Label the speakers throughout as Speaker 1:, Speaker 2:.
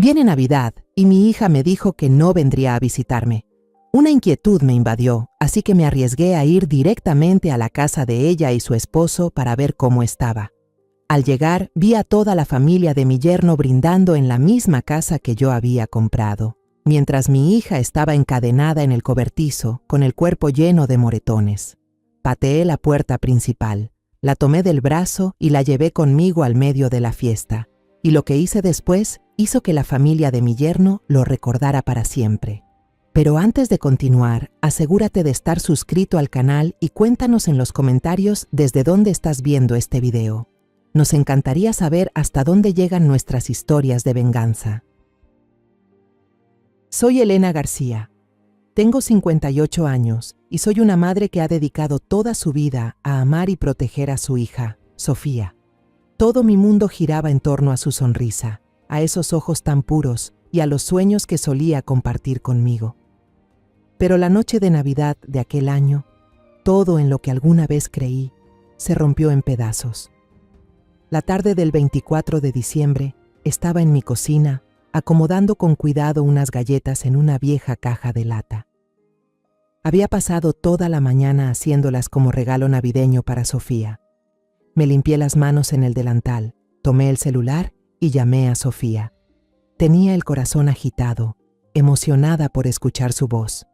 Speaker 1: Viene Navidad y mi hija me dijo que no vendría a visitarme. Una inquietud me invadió, así que me arriesgué a ir directamente a la casa de ella y su esposo para ver cómo estaba. Al llegar, vi a toda la familia de mi yerno brindando en la misma casa que yo había comprado, mientras mi hija estaba encadenada en el cobertizo, con el cuerpo lleno de moretones. Pateé la puerta principal, la tomé del brazo y la llevé conmigo al medio de la fiesta, y lo que hice después hizo que la familia de mi yerno lo recordara para siempre. Pero antes de continuar, asegúrate de estar suscrito al canal y cuéntanos en los comentarios desde dónde estás viendo este video. Nos encantaría saber hasta dónde llegan nuestras historias de venganza. Soy Elena García. Tengo 58 años y soy una madre que ha dedicado toda su vida a amar y proteger a su hija, Sofía. Todo mi mundo giraba en torno a su sonrisa, a esos ojos tan puros y a los sueños que solía compartir conmigo. Pero la noche de Navidad de aquel año, todo en lo que alguna vez creí, se rompió en pedazos. La tarde del 24 de diciembre estaba en mi cocina, acomodando con cuidado unas galletas en una vieja caja de lata. Había pasado toda la mañana haciéndolas como regalo navideño para Sofía. Me limpié las manos en el delantal, tomé el celular y llamé a Sofía. Tenía el corazón agitado, emocionada por escuchar su voz.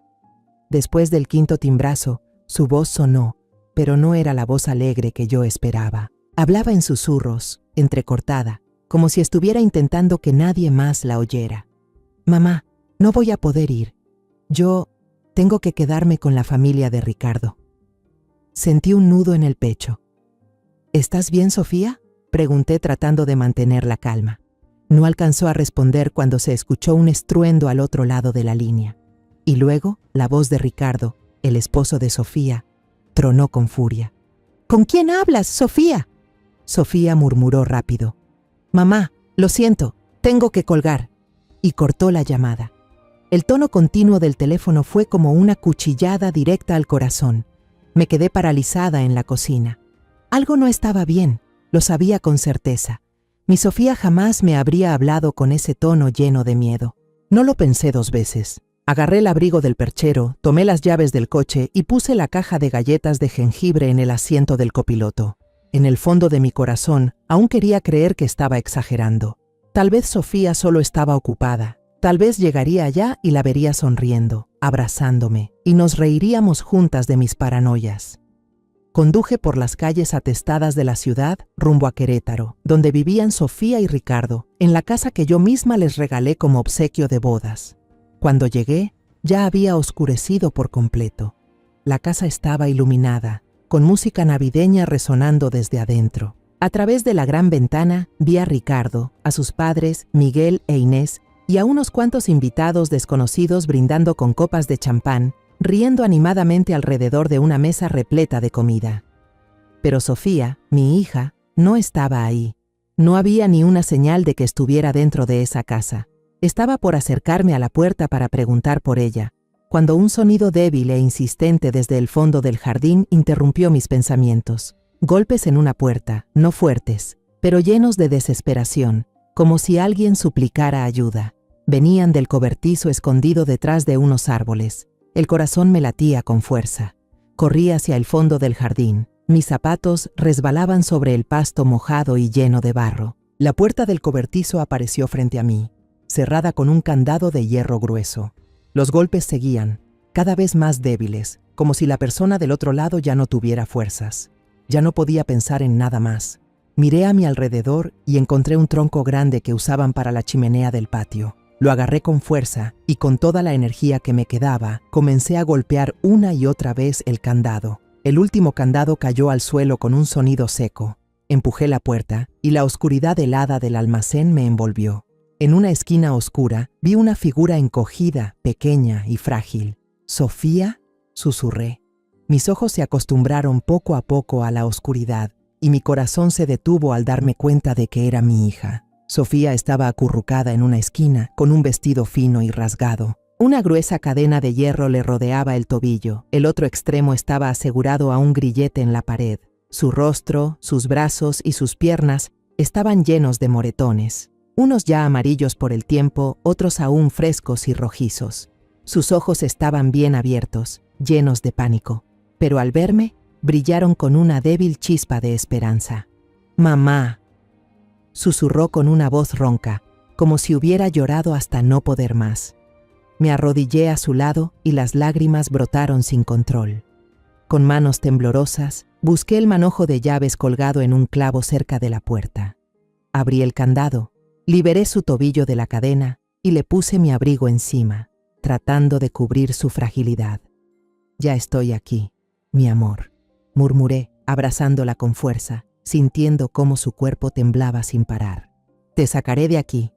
Speaker 1: Después del quinto timbrazo, su voz sonó, pero no era la voz alegre que yo esperaba. Hablaba en susurros, entrecortada, como si estuviera intentando que nadie más la oyera. «Mamá, no voy a poder ir. Yo tengo que quedarme con la familia de Ricardo». Sentí un nudo en el pecho. «¿Estás bien, Sofía?», pregunté tratando de mantener la calma. No alcanzó a responder cuando se escuchó un estruendo al otro lado de la línea. Y luego, la voz de Ricardo, el esposo de Sofía, tronó con furia. «¿Con quién hablas, Sofía?». Sofía murmuró rápido. «Mamá, lo siento, tengo que colgar». Y cortó la llamada. El tono continuo del teléfono fue como una cuchillada directa al corazón. Me quedé paralizada en la cocina. Algo no estaba bien, lo sabía con certeza. Mi Sofía jamás me habría hablado con ese tono lleno de miedo. No lo pensé dos veces. Agarré el abrigo del perchero, tomé las llaves del coche y puse la caja de galletas de jengibre en el asiento del copiloto. En el fondo de mi corazón, aún quería creer que estaba exagerando. Tal vez Sofía solo estaba ocupada. Tal vez llegaría allá y la vería sonriendo, abrazándome, y nos reiríamos juntas de mis paranoias. Conduje por las calles atestadas de la ciudad rumbo a Querétaro, donde vivían Sofía y Ricardo, en la casa que yo misma les regalé como obsequio de bodas. Cuando llegué, ya había oscurecido por completo. La casa estaba iluminada, con música navideña resonando desde adentro. A través de la gran ventana vi a Ricardo, a sus padres, Miguel e Inés, y a unos cuantos invitados desconocidos brindando con copas de champán, riendo animadamente alrededor de una mesa repleta de comida. Pero Sofía, mi hija, no estaba ahí. No había ni una señal de que estuviera dentro de esa casa. Estaba por acercarme a la puerta para preguntar por ella, cuando un sonido débil e insistente desde el fondo del jardín interrumpió mis pensamientos. Golpes en una puerta, no fuertes, pero llenos de desesperación, como si alguien suplicara ayuda. Venían del cobertizo escondido detrás de unos árboles. El corazón me latía con fuerza. Corrí hacia el fondo del jardín. Mis zapatos resbalaban sobre el pasto mojado y lleno de barro. La puerta del cobertizo apareció frente a mí, cerrada con un candado de hierro grueso. Los golpes seguían, cada vez más débiles, como si la persona del otro lado ya no tuviera fuerzas. Ya no podía pensar en nada más. Miré a mi alrededor y encontré un tronco grande que usaban para la chimenea del patio. Lo agarré con fuerza y con toda la energía que me quedaba, comencé a golpear una y otra vez el candado. El último candado cayó al suelo con un sonido seco. Empujé la puerta y la oscuridad helada del almacén me envolvió. En una esquina oscura vi una figura encogida, pequeña y frágil. «¿Sofía?», susurré. Mis ojos se acostumbraron poco a poco a la oscuridad y mi corazón se detuvo al darme cuenta de que era mi hija. Sofía estaba acurrucada en una esquina con un vestido fino y rasgado. Una gruesa cadena de hierro le rodeaba el tobillo. El otro extremo estaba asegurado a un grillete en la pared. Su rostro, sus brazos y sus piernas estaban llenos de moretones. unos ya amarillos por el tiempo, otros aún frescos y rojizos. Sus ojos estaban bien abiertos, llenos de pánico, pero al verme, brillaron con una débil chispa de esperanza. «Mamá», susurró con una voz ronca, como si hubiera llorado hasta no poder más. Me arrodillé a su lado y las lágrimas brotaron sin control. Con manos temblorosas, busqué el manojo de llaves colgado en un clavo cerca de la puerta. Abrí el candado, liberé su tobillo de la cadena y le puse mi abrigo encima, tratando de cubrir su fragilidad. «Ya estoy aquí, mi amor», murmuré, abrazándola con fuerza, sintiendo cómo su cuerpo temblaba sin parar. «Te sacaré de aquí».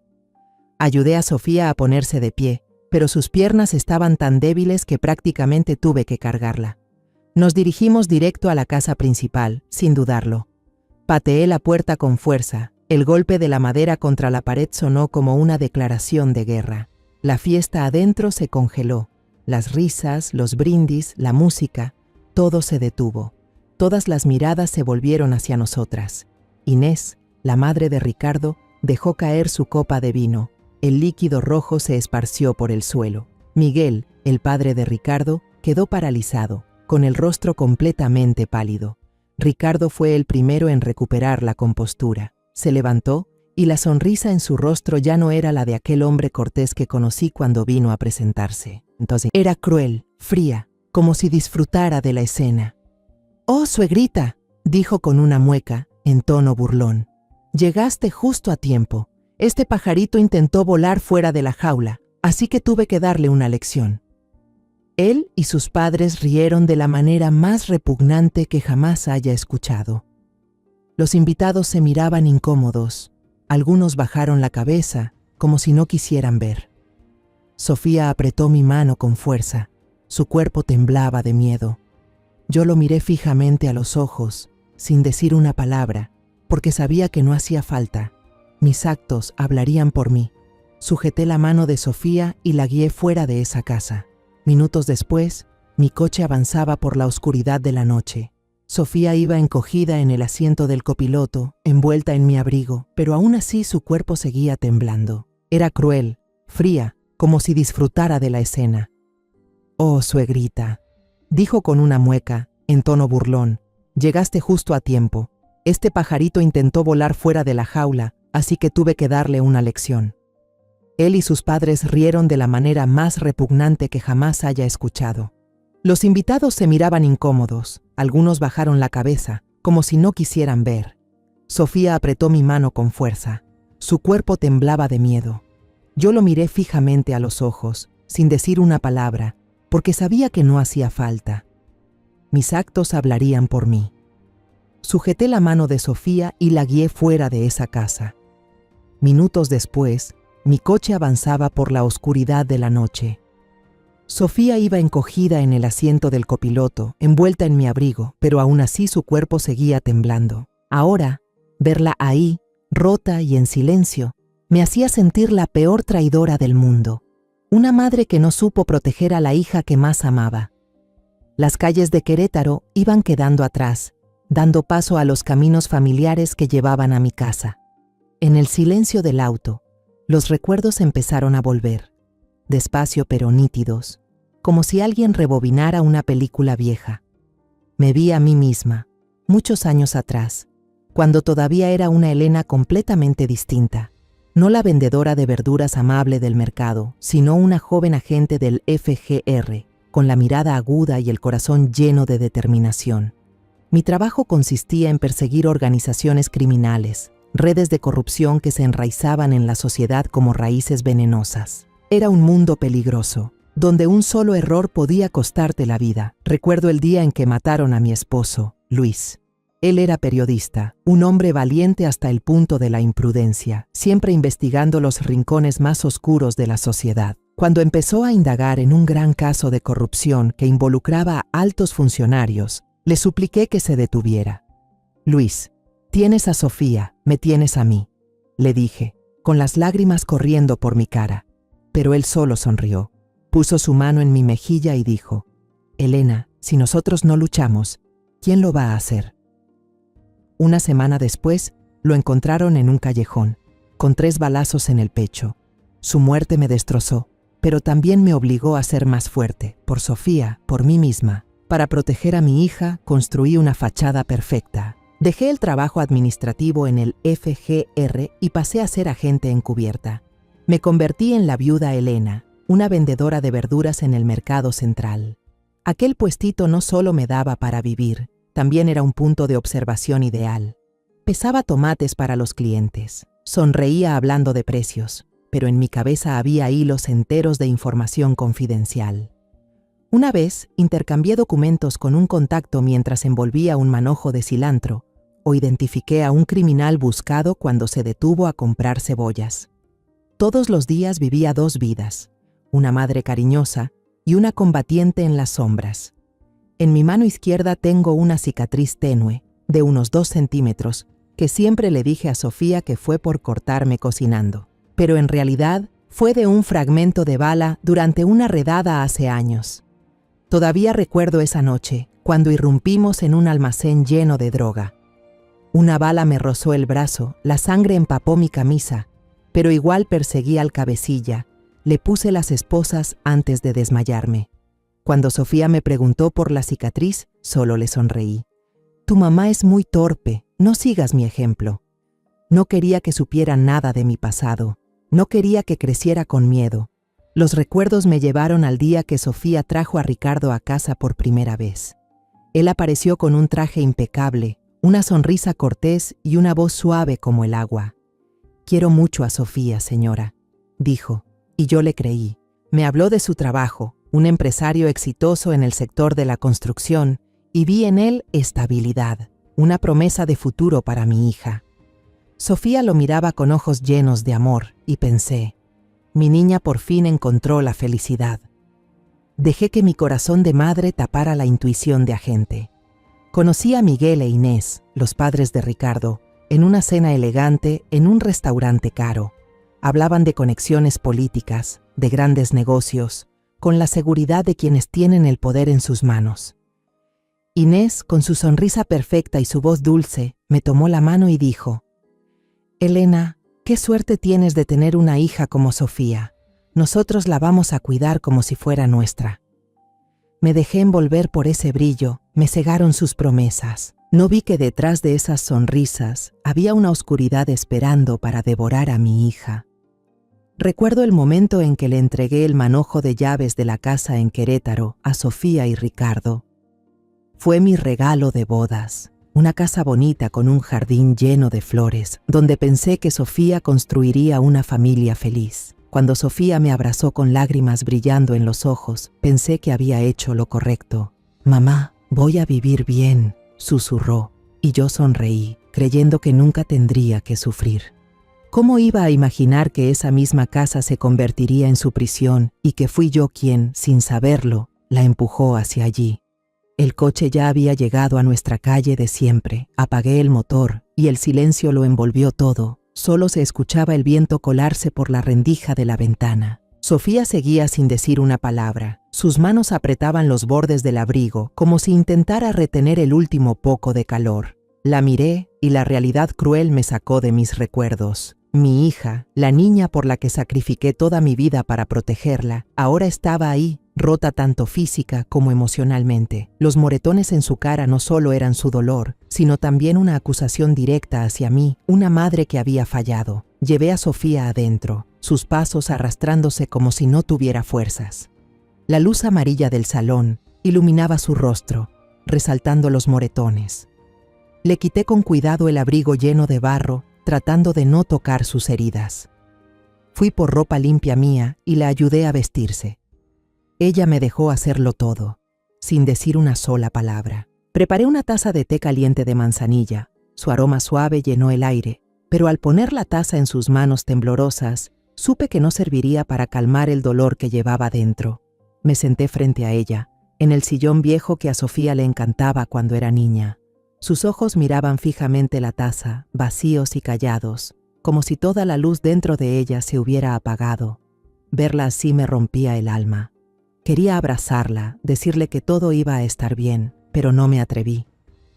Speaker 1: Ayudé a Sofía a ponerse de pie, pero sus piernas estaban tan débiles que prácticamente tuve que cargarla. Nos dirigimos directo a la casa principal, sin dudarlo. Pateé la puerta con fuerza. El golpe de la madera contra la pared sonó como una declaración de guerra. La fiesta adentro se congeló. Las risas, los brindis, la música, todo se detuvo. Todas las miradas se volvieron hacia nosotras. Inés, la madre de Ricardo, dejó caer su copa de vino. El líquido rojo se esparció por el suelo. Miguel, el padre de Ricardo, quedó paralizado, con el rostro completamente pálido. Ricardo fue el primero en recuperar la compostura. Se levantó, y la sonrisa en su rostro ya no era la de aquel hombre cortés que conocí cuando vino a presentarse. Entonces, era cruel, fría, como si disfrutara de la escena. «Oh, suegrita», dijo con una mueca, en tono burlón. «Llegaste justo a tiempo. Este pajarito intentó volar fuera de la jaula, así que tuve que darle una lección». Él y sus padres rieron de la manera más repugnante que jamás haya escuchado. Los invitados se miraban incómodos. Algunos bajaron la cabeza, como si no quisieran ver. Sofía apretó mi mano con fuerza. Su cuerpo temblaba de miedo. Yo lo miré fijamente a los ojos, sin decir una palabra, porque sabía que no hacía falta. Mis actos hablarían por mí. Sujeté la mano de Sofía y la guié fuera de esa casa. Minutos después, mi coche avanzaba por la oscuridad de la noche. Sofía iba encogida en el asiento del copiloto, envuelta en mi abrigo, pero aún así su cuerpo seguía temblando. Era cruel, fría, como si disfrutara de la escena. «Oh, suegrita», dijo con una mueca, en tono burlón, «llegaste justo a tiempo. Este pajarito intentó volar fuera de la jaula, así que tuve que darle una lección». Él y sus padres rieron de la manera más repugnante que jamás haya escuchado. Los invitados se miraban incómodos, algunos bajaron la cabeza, como si no quisieran ver. Sofía apretó mi mano con fuerza. Su cuerpo temblaba de miedo. Yo lo miré fijamente a los ojos, sin decir una palabra, porque sabía que no hacía falta. Mis actos hablarían por mí. Sujeté la mano de Sofía y la guié fuera de esa casa. Minutos después, mi coche avanzaba por la oscuridad de la noche. Sofía iba encogida en el asiento del copiloto, envuelta en mi abrigo, pero aún así su cuerpo seguía temblando. Ahora, verla ahí, rota y en silencio, me hacía sentir la peor traidora del mundo. Una madre que no supo proteger a la hija que más amaba. Las calles de Querétaro iban quedando atrás, dando paso a los caminos familiares que llevaban a mi casa. En el silencio del auto, los recuerdos empezaron a volver, despacio pero nítidos, como si alguien rebobinara una película vieja. Me vi a mí misma, muchos años atrás, cuando todavía era una Elena completamente distinta, no la vendedora de verduras amable del mercado, sino una joven agente del FGR, con la mirada aguda y el corazón lleno de determinación. Mi trabajo consistía en perseguir organizaciones criminales, redes de corrupción que se enraizaban en la sociedad como raíces venenosas. Era un mundo peligroso, donde un solo error podía costarte la vida. Recuerdo el día en que mataron a mi esposo, Luis. Él era periodista, un hombre valiente hasta el punto de la imprudencia, siempre investigando los rincones más oscuros de la sociedad. Cuando empezó a indagar en un gran caso de corrupción que involucraba a altos funcionarios, le supliqué que se detuviera. «Luis, tienes a Sofía, me tienes a mí», le dije, con las lágrimas corriendo por mi cara. Pero él solo sonrió. Puso su mano en mi mejilla y dijo: «Elena, si nosotros no luchamos, ¿quién lo va a hacer?». Una semana después, lo encontraron en un callejón. con 3 balazos en el pecho. Su muerte me destrozó, pero también me obligó a ser más fuerte, por Sofía, por mí misma. Para proteger a mi hija, construí una fachada perfecta. Dejé el trabajo administrativo en el FGR y pasé a ser agente encubierta. Me convertí en la viuda Elena, una vendedora de verduras en el mercado central. Aquel puestito no solo me daba para vivir, también era un punto de observación ideal. Pesaba tomates para los clientes, sonreía hablando de precios, pero en mi cabeza había hilos enteros de información confidencial. Una vez intercambié documentos con un contacto mientras envolvía un manojo de cilantro, o identifiqué a un criminal buscado cuando se detuvo a comprar cebollas. Todos los días vivía 2 vidas, una madre cariñosa y una combatiente en las sombras. En mi mano izquierda tengo una cicatriz tenue, de unos 2 centímetros, que siempre le dije a Sofía que fue por cortarme cocinando. Pero en realidad fue de un fragmento de bala durante una redada hace años. Todavía recuerdo esa noche, cuando irrumpimos en un almacén lleno de droga. Una bala me rozó el brazo, la sangre empapó mi camisa, pero igual perseguí al cabecilla. Le puse las esposas antes de desmayarme. Cuando Sofía me preguntó por la cicatriz, solo le sonreí. Tu mamá es muy torpe, no sigas mi ejemplo. No quería que supiera nada de mi pasado. No quería que creciera con miedo. Los recuerdos me llevaron al día que Sofía trajo a Ricardo a casa por primera vez. Él apareció con un traje impecable, una sonrisa cortés y una voz suave como el agua. Quiero mucho a Sofía, señora, dijo, y yo le creí. Me habló de su trabajo, un empresario exitoso en el sector de la construcción, y vi en él estabilidad, una promesa de futuro para mi hija. Sofía lo miraba con ojos llenos de amor y pensé, mi niña por fin encontró la felicidad. Dejé que mi corazón de madre tapara la intuición de agente. Conocí a Miguel e Inés, los padres de Ricardo, en una cena elegante en un restaurante caro. Hablaban de conexiones políticas, de grandes negocios, con la seguridad de quienes tienen el poder en sus manos. Inés, con su sonrisa perfecta y su voz dulce, me tomó la mano y dijo, Elena, qué suerte tienes de tener una hija como Sofía. Nosotros la vamos a cuidar como si fuera nuestra. Me dejé envolver por ese brillo, me cegaron sus promesas. No vi que detrás de esas sonrisas había una oscuridad esperando para devorar a mi hija. Recuerdo el momento en que le entregué el manojo de llaves de la casa en Querétaro a Sofía y Ricardo. Fue mi regalo de bodas, una casa bonita con un jardín lleno de flores, donde pensé que Sofía construiría una familia feliz. Cuando Sofía me abrazó con lágrimas brillando en los ojos, pensé que había hecho lo correcto. Mamá, voy a vivir bien, susurró, y yo sonreí, creyendo que nunca tendría que sufrir. ¿Cómo iba a imaginar que esa misma casa se convertiría en su prisión y que fui yo quien, sin saberlo, la empujó hacia allí? El coche ya había llegado a nuestra calle de siempre. Apagué el motor y el silencio lo envolvió todo. Solo se escuchaba el viento colarse por la rendija de la ventana. Sofía seguía sin decir una palabra. Sus manos apretaban los bordes del abrigo, como si intentara retener el último poco de calor. La miré y la realidad cruel me sacó de mis recuerdos. Mi hija, la niña por la que sacrifiqué toda mi vida para protegerla, ahora estaba ahí, rota tanto física como emocionalmente. Los moretones en su cara no solo eran su dolor, sino también una acusación directa hacia mí, una madre que había fallado. Llevé a Sofía adentro, sus pasos arrastrándose como si no tuviera fuerzas. La luz amarilla del salón iluminaba su rostro, resaltando los moretones. Le quité con cuidado el abrigo lleno de barro, tratando de no tocar sus heridas. Fui por ropa limpia mía y la ayudé a vestirse. Ella me dejó hacerlo todo, sin decir una sola palabra. Preparé una taza de té caliente de manzanilla. Su aroma suave llenó el aire, pero al poner la taza en sus manos temblorosas, supe que no serviría para calmar el dolor que llevaba dentro. Me senté frente a ella, en el sillón viejo que a Sofía le encantaba cuando era niña. Sus ojos miraban fijamente la taza, vacíos y callados, como si toda la luz dentro de ella se hubiera apagado. Verla así me rompía el alma. Quería abrazarla, decirle que todo iba a estar bien, pero no me atreví.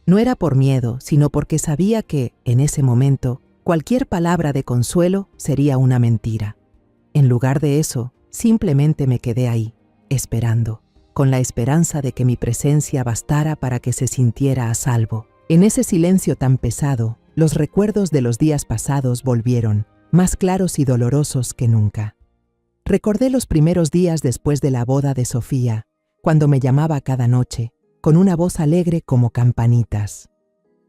Speaker 1: No era por miedo, sino porque sabía que, en ese momento, Cualquier palabra de consuelo sería una mentira. En lugar de eso, simplemente me quedé ahí, esperando, con la esperanza de que mi presencia bastara para que se sintiera a salvo. En ese silencio tan pesado, los recuerdos de los días pasados volvieron, más claros y dolorosos que nunca. Recordé los primeros días después de la boda de Sofía, cuando me llamaba cada noche, con una voz alegre como campanitas.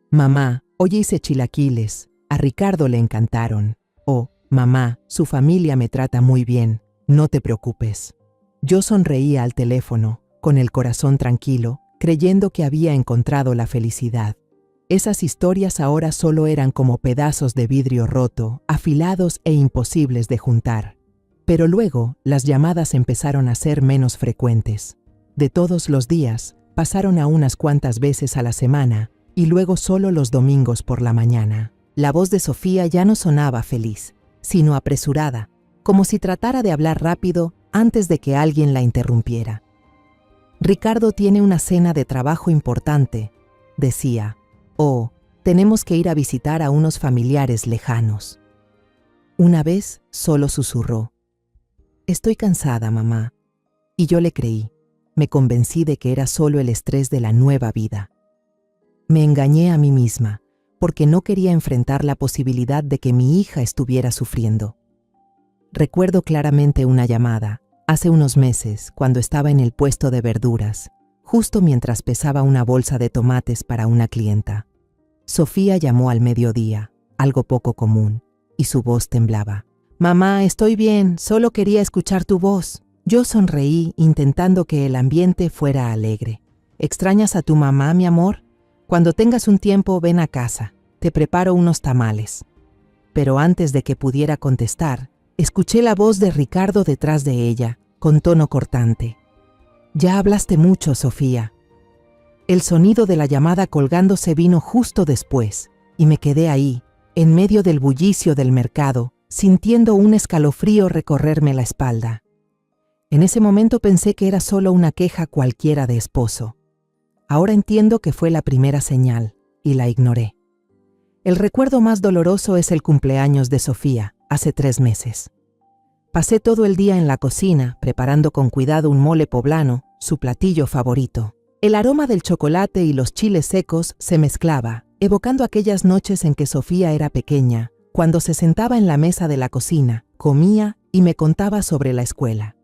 Speaker 1: Mamá, hoy hice chilaquiles, a Ricardo le encantaron. O, mamá, su familia me trata muy bien, no te preocupes. Yo sonreía al teléfono, con el corazón tranquilo, creyendo que había encontrado la felicidad. Esas historias ahora solo eran como pedazos de vidrio roto, afilados e imposibles de juntar. Pero luego, las llamadas empezaron a ser menos frecuentes. De todos los días, pasaron a unas cuantas veces a la semana, y luego solo los domingos por la mañana. La voz de Sofía ya no sonaba feliz, sino apresurada, como si tratara de hablar rápido antes de que alguien la interrumpiera. Ricardo tiene una cena de trabajo importante, decía. Oh, tenemos que ir a visitar a unos familiares lejanos. Una vez solo susurró. Estoy cansada, mamá. Y yo le creí. Me convencí de que era solo el estrés de la nueva vida. Me engañé a mí misma, porque no quería enfrentar la posibilidad de que mi hija estuviera sufriendo. Recuerdo claramente una llamada, hace unos meses, cuando estaba en el puesto de verduras, justo mientras pesaba una bolsa de tomates para una clienta. Sofía llamó al mediodía, algo poco común, y su voz temblaba. Mamá, estoy bien, solo quería escuchar tu voz. Yo sonreí, intentando que el ambiente fuera alegre. ¿Extrañas a tu mamá, mi amor? Cuando tengas un tiempo, ven a casa. Te preparo unos tamales. Pero antes de que pudiera contestar, escuché la voz de Ricardo detrás de ella, con tono cortante. Ya hablaste mucho, Sofía. El sonido de la llamada colgándose vino justo después, y me quedé ahí, en medio del bullicio del mercado, sintiendo un escalofrío recorrerme la espalda. En ese momento pensé que era solo una queja cualquiera de esposo. Ahora entiendo que fue la primera señal, y la ignoré. El recuerdo más doloroso es el cumpleaños de Sofía, hace 3 meses. Pasé todo el día en la cocina, preparando con cuidado un mole poblano, su platillo favorito. El aroma del chocolate y los chiles secos se mezclaba, evocando aquellas noches en que Sofía era pequeña, cuando se sentaba en la mesa de la cocina, comía y me contaba sobre la escuela.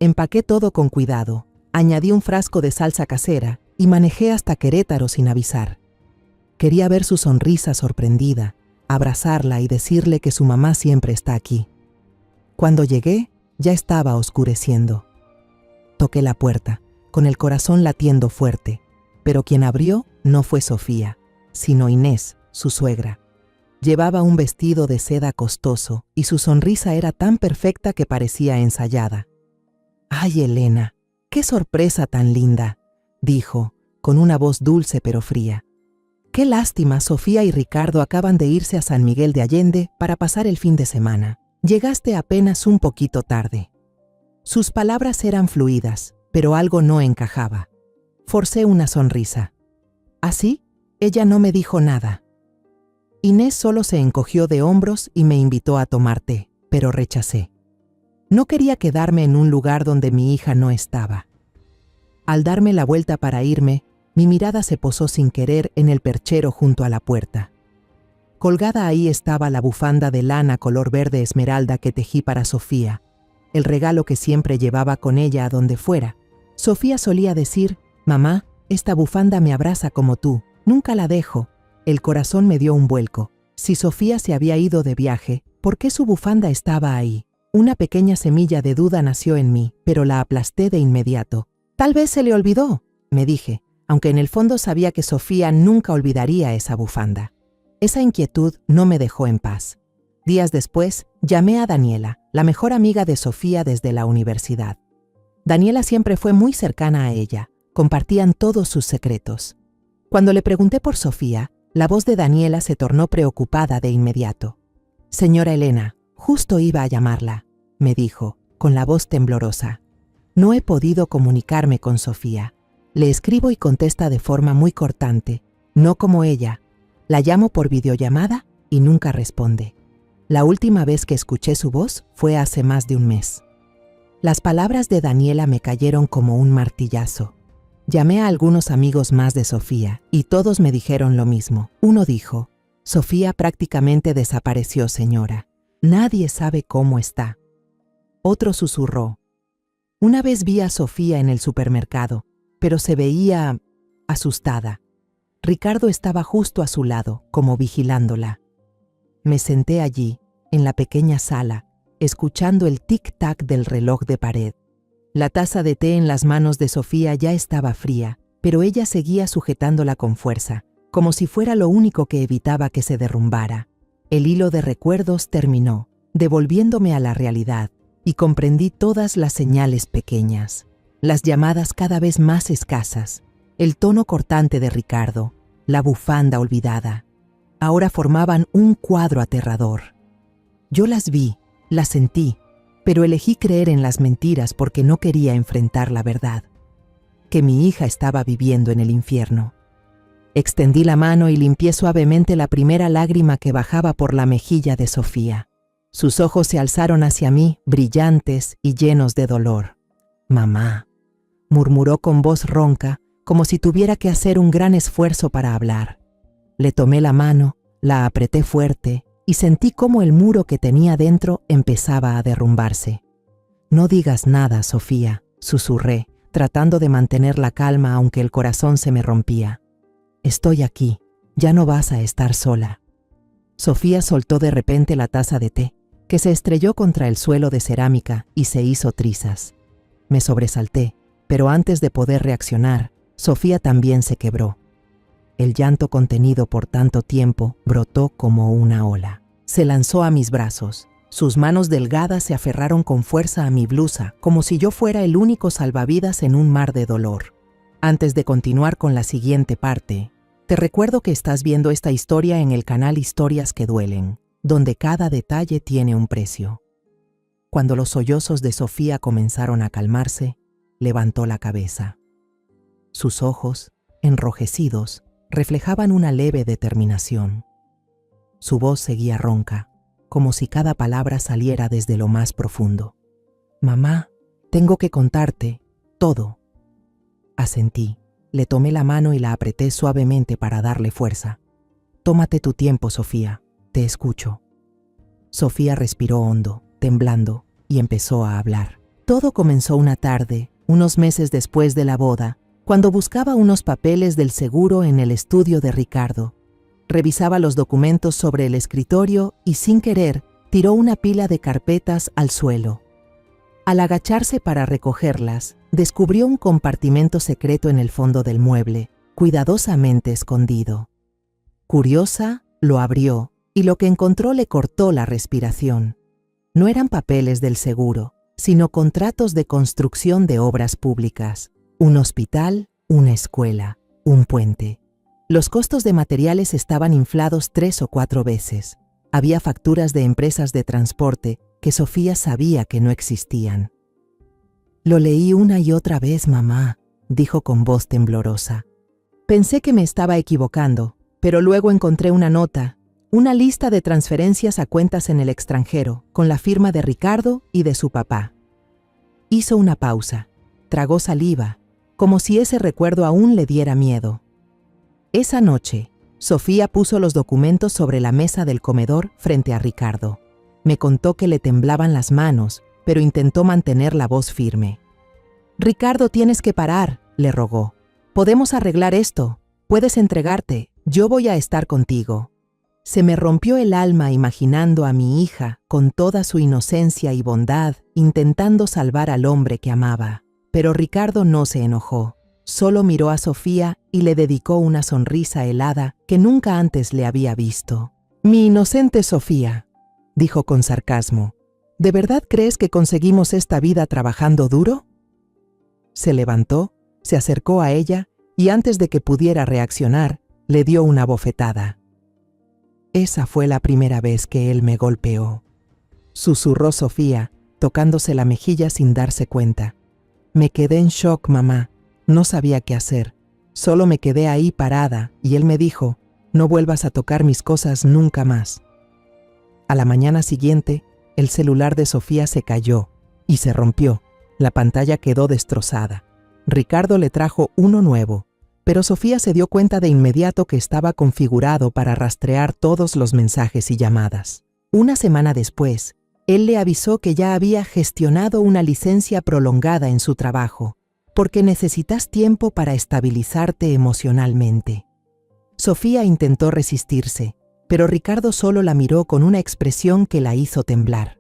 Speaker 1: Empaqué todo con cuidado, añadí un frasco de salsa casera y manejé hasta Querétaro sin avisar. Quería ver su sonrisa sorprendida, abrazarla y decirle que su mamá siempre está aquí. Cuando llegué, ya estaba oscureciendo. Toqué la puerta, con el corazón latiendo fuerte, pero quien abrió no fue Sofía, sino Inés, su suegra. Llevaba un vestido de seda costoso y su sonrisa era tan perfecta que parecía ensayada. «¡Ay, Elena! ¡Qué sorpresa tan linda!», dijo, con una voz dulce pero fría. «Qué lástima, Sofía y Ricardo acaban de irse a San Miguel de Allende para pasar el fin de semana. Llegaste apenas un poquito tarde». Sus palabras eran fluidas, pero algo no encajaba. Forcé una sonrisa. ¿Así? Ella no me dijo nada. Inés solo se encogió de hombros y me invitó a tomar té, pero rechacé. No quería quedarme en un lugar donde mi hija no estaba. Al darme la vuelta para irme, mi mirada se posó sin querer en el perchero junto a la puerta. Colgada ahí estaba la bufanda de lana color verde esmeralda que tejí para Sofía, el regalo que siempre llevaba con ella a donde fuera. Sofía solía decir: «Mamá, esta bufanda me abraza como tú, nunca la dejo». El corazón me dio un vuelco. Si Sofía se había ido de viaje, ¿por qué su bufanda estaba ahí? Una pequeña semilla de duda nació en mí, pero la aplasté de inmediato. «Tal vez se le olvidó», me dije, aunque en el fondo sabía que Sofía nunca olvidaría esa bufanda. Esa inquietud no me dejó en paz. Días después, llamé a Daniela, la mejor amiga de Sofía desde la universidad. Daniela siempre fue muy cercana a ella, compartían todos sus secretos. Cuando le pregunté por Sofía, la voz de Daniela se tornó preocupada de inmediato. «Señora Elena, justo iba a llamarla», me dijo, con la voz temblorosa. «No he podido comunicarme con Sofía. Le escribo y contesta de forma muy cortante, no como ella. ¿La llamo por videollamada?». y nunca responde. La última vez que escuché su voz fue hace más de un mes. Las palabras de Daniela me cayeron como un martillazo. Llamé a algunos amigos más de Sofía y todos me dijeron lo mismo. Uno dijo: Sofía prácticamente desapareció, señora. Nadie sabe cómo está. Otro susurró: una vez vi a Sofía en el supermercado, pero se veía asustada. Ricardo estaba justo a su lado, como vigilándola. Me senté allí, en la pequeña sala, escuchando el tic-tac del reloj de pared. La taza de té en las manos de Sofía ya estaba fría, pero ella seguía sujetándola con fuerza, como si fuera lo único que evitaba que se derrumbara. El hilo de recuerdos terminó, devolviéndome a la realidad, y comprendí todas las señales pequeñas, las llamadas cada vez más escasas, el tono cortante de Ricardo, la bufanda olvidada. Ahora formaban un cuadro aterrador. Yo las vi, las sentí, pero elegí creer en las mentiras porque no quería enfrentar la verdad, que mi hija estaba viviendo en el infierno. Extendí la mano y limpié suavemente la primera lágrima que bajaba por la mejilla de Sofía. Sus ojos se alzaron hacia mí, brillantes y llenos de dolor. «Mamá», murmuró con voz ronca, como si tuviera que hacer un gran esfuerzo para hablar. Le tomé la mano, la apreté fuerte y sentí cómo el muro que tenía dentro empezaba a derrumbarse. «No digas nada, Sofía», susurré, tratando de mantener la calma aunque el corazón se me rompía. «Estoy aquí, ya no vas a estar sola». Sofía soltó de repente la taza de té, que se estrelló contra el suelo de cerámica y se hizo trizas. Me sobresalté, pero antes de poder reaccionar, Sofía también se quebró. El llanto contenido por tanto tiempo brotó como una ola. Se lanzó a mis brazos. Sus manos delgadas se aferraron con fuerza a mi blusa, como si yo fuera el único salvavidas en un mar de dolor. Antes de continuar con la siguiente parte, te recuerdo que estás viendo esta historia en el canal Historias que Duelen, donde cada detalle tiene un precio. Cuando los sollozos de Sofía comenzaron a calmarse, levantó la cabeza. Sus ojos, enrojecidos, reflejaban una leve determinación. Su voz seguía ronca, como si cada palabra saliera desde lo más profundo. «Mamá, tengo que contarte todo». Asentí, le tomé la mano y la apreté suavemente para darle fuerza. «Tómate tu tiempo, Sofía, te escucho». Sofía respiró hondo, temblando, y empezó a hablar. Todo comenzó una tarde, unos meses después de la boda, cuando buscaba unos papeles del seguro en el estudio de Ricardo. Revisaba los documentos sobre el escritorio y, sin querer, tiró una pila de carpetas al suelo. Al agacharse para recogerlas, descubrió un compartimento secreto en el fondo del mueble, cuidadosamente escondido. Curiosa, lo abrió, y lo que encontró le cortó la respiración. No eran papeles del seguro, sino contratos de construcción de obras públicas. Un hospital, una escuela, un puente. Los costos de materiales estaban inflados 3 o 4 veces. Había facturas de empresas de transporte que Sofía sabía que no existían. «Lo leí una y otra vez, mamá», dijo con voz temblorosa. Pensé que me estaba equivocando, pero luego encontré una nota, una lista de transferencias a cuentas en el extranjero, con la firma de Ricardo y de su papá. Hizo una pausa, tragó saliva, como si ese recuerdo aún le diera miedo. Esa noche, Sofía puso los documentos sobre la mesa del comedor frente a Ricardo. Me contó que le temblaban las manos, pero intentó mantener la voz firme. «Ricardo, tienes que parar», le rogó. «Podemos arreglar esto. Puedes entregarte. Yo voy a estar contigo». Se me rompió el alma imaginando a mi hija, con toda su inocencia y bondad, intentando salvar al hombre que amaba. Pero Ricardo no se enojó. Solo miró a Sofía y le dedicó una sonrisa helada que nunca antes le había visto. «Mi inocente Sofía», dijo con sarcasmo, «¿de verdad crees que conseguimos esta vida trabajando duro?». Se levantó, se acercó a ella y antes de que pudiera reaccionar, le dio una bofetada. «Esa fue la primera vez que él me golpeó», susurró Sofía, tocándose la mejilla sin darse cuenta. «Me quedé en shock, mamá. No sabía qué hacer. Solo me quedé ahí parada y él me dijo, No vuelvas a tocar mis cosas nunca más. A la mañana siguiente, el celular de Sofía se cayó y se rompió. La pantalla quedó destrozada. Ricardo le trajo uno nuevo, pero Sofía se dio cuenta de inmediato que estaba configurado para rastrear todos los mensajes y llamadas. Una semana después, él le avisó que ya había gestionado una licencia prolongada en su trabajo, porque necesitas tiempo para estabilizarte emocionalmente. Sofía intentó resistirse, pero Ricardo solo la miró con una expresión que la hizo temblar.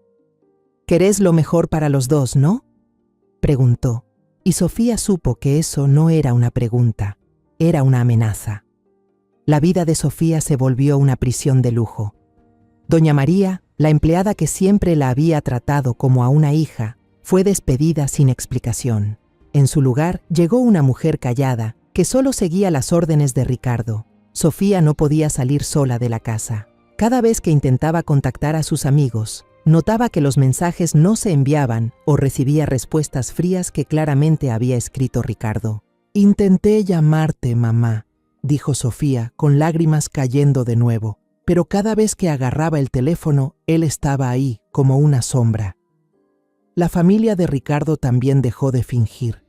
Speaker 1: «¿Querés lo mejor para los dos, no?», preguntó, y Sofía supo que eso no era una pregunta, era una amenaza. La vida de Sofía se volvió una prisión de lujo. Doña María, la empleada que siempre la había tratado como a una hija, fue despedida sin explicación. En su lugar llegó una mujer callada, que solo seguía las órdenes de Ricardo. Sofía no podía salir sola de la casa. Cada vez que intentaba contactar a sus amigos, notaba que los mensajes no se enviaban o recibía respuestas frías que claramente había escrito Ricardo. «Intenté llamarte, mamá», dijo Sofía, con lágrimas cayendo de nuevo, pero cada vez que agarraba el teléfono, él estaba ahí, como una sombra. La familia de Ricardo también dejó de fingir.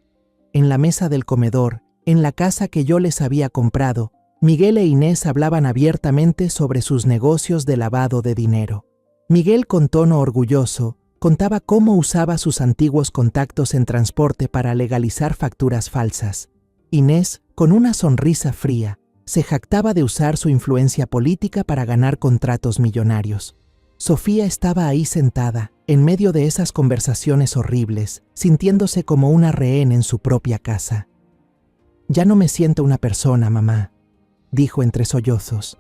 Speaker 1: En la mesa del comedor, en la casa que yo les había comprado, Miguel e Inés hablaban abiertamente sobre sus negocios de lavado de dinero. Miguel, con tono orgulloso, contaba cómo usaba sus antiguos contactos en transporte para legalizar facturas falsas. Inés, con una sonrisa fría, se jactaba de usar su influencia política para ganar contratos millonarios. Sofía estaba ahí sentada, en medio de esas conversaciones horribles, sintiéndose como una rehén en su propia casa. «Ya no me siento una persona, mamá», dijo entre sollozos.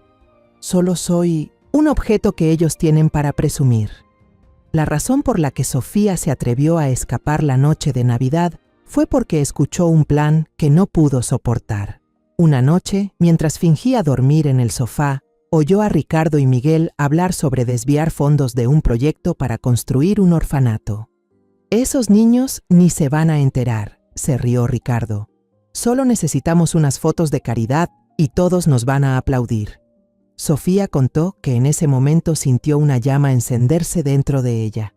Speaker 1: «Solo soy un objeto que ellos tienen para presumir». La razón por la que Sofía se atrevió a escapar la noche de Navidad fue porque escuchó un plan que no pudo soportar. Una noche, mientras fingía dormir en el sofá, oyó a Ricardo y Miguel hablar sobre desviar fondos de un proyecto para construir un orfanato. «Esos niños ni se van a enterar», se rió Ricardo. «Solo necesitamos unas fotos de caridad y todos nos van a aplaudir». Sofía contó que en ese momento sintió una llama encenderse dentro de ella.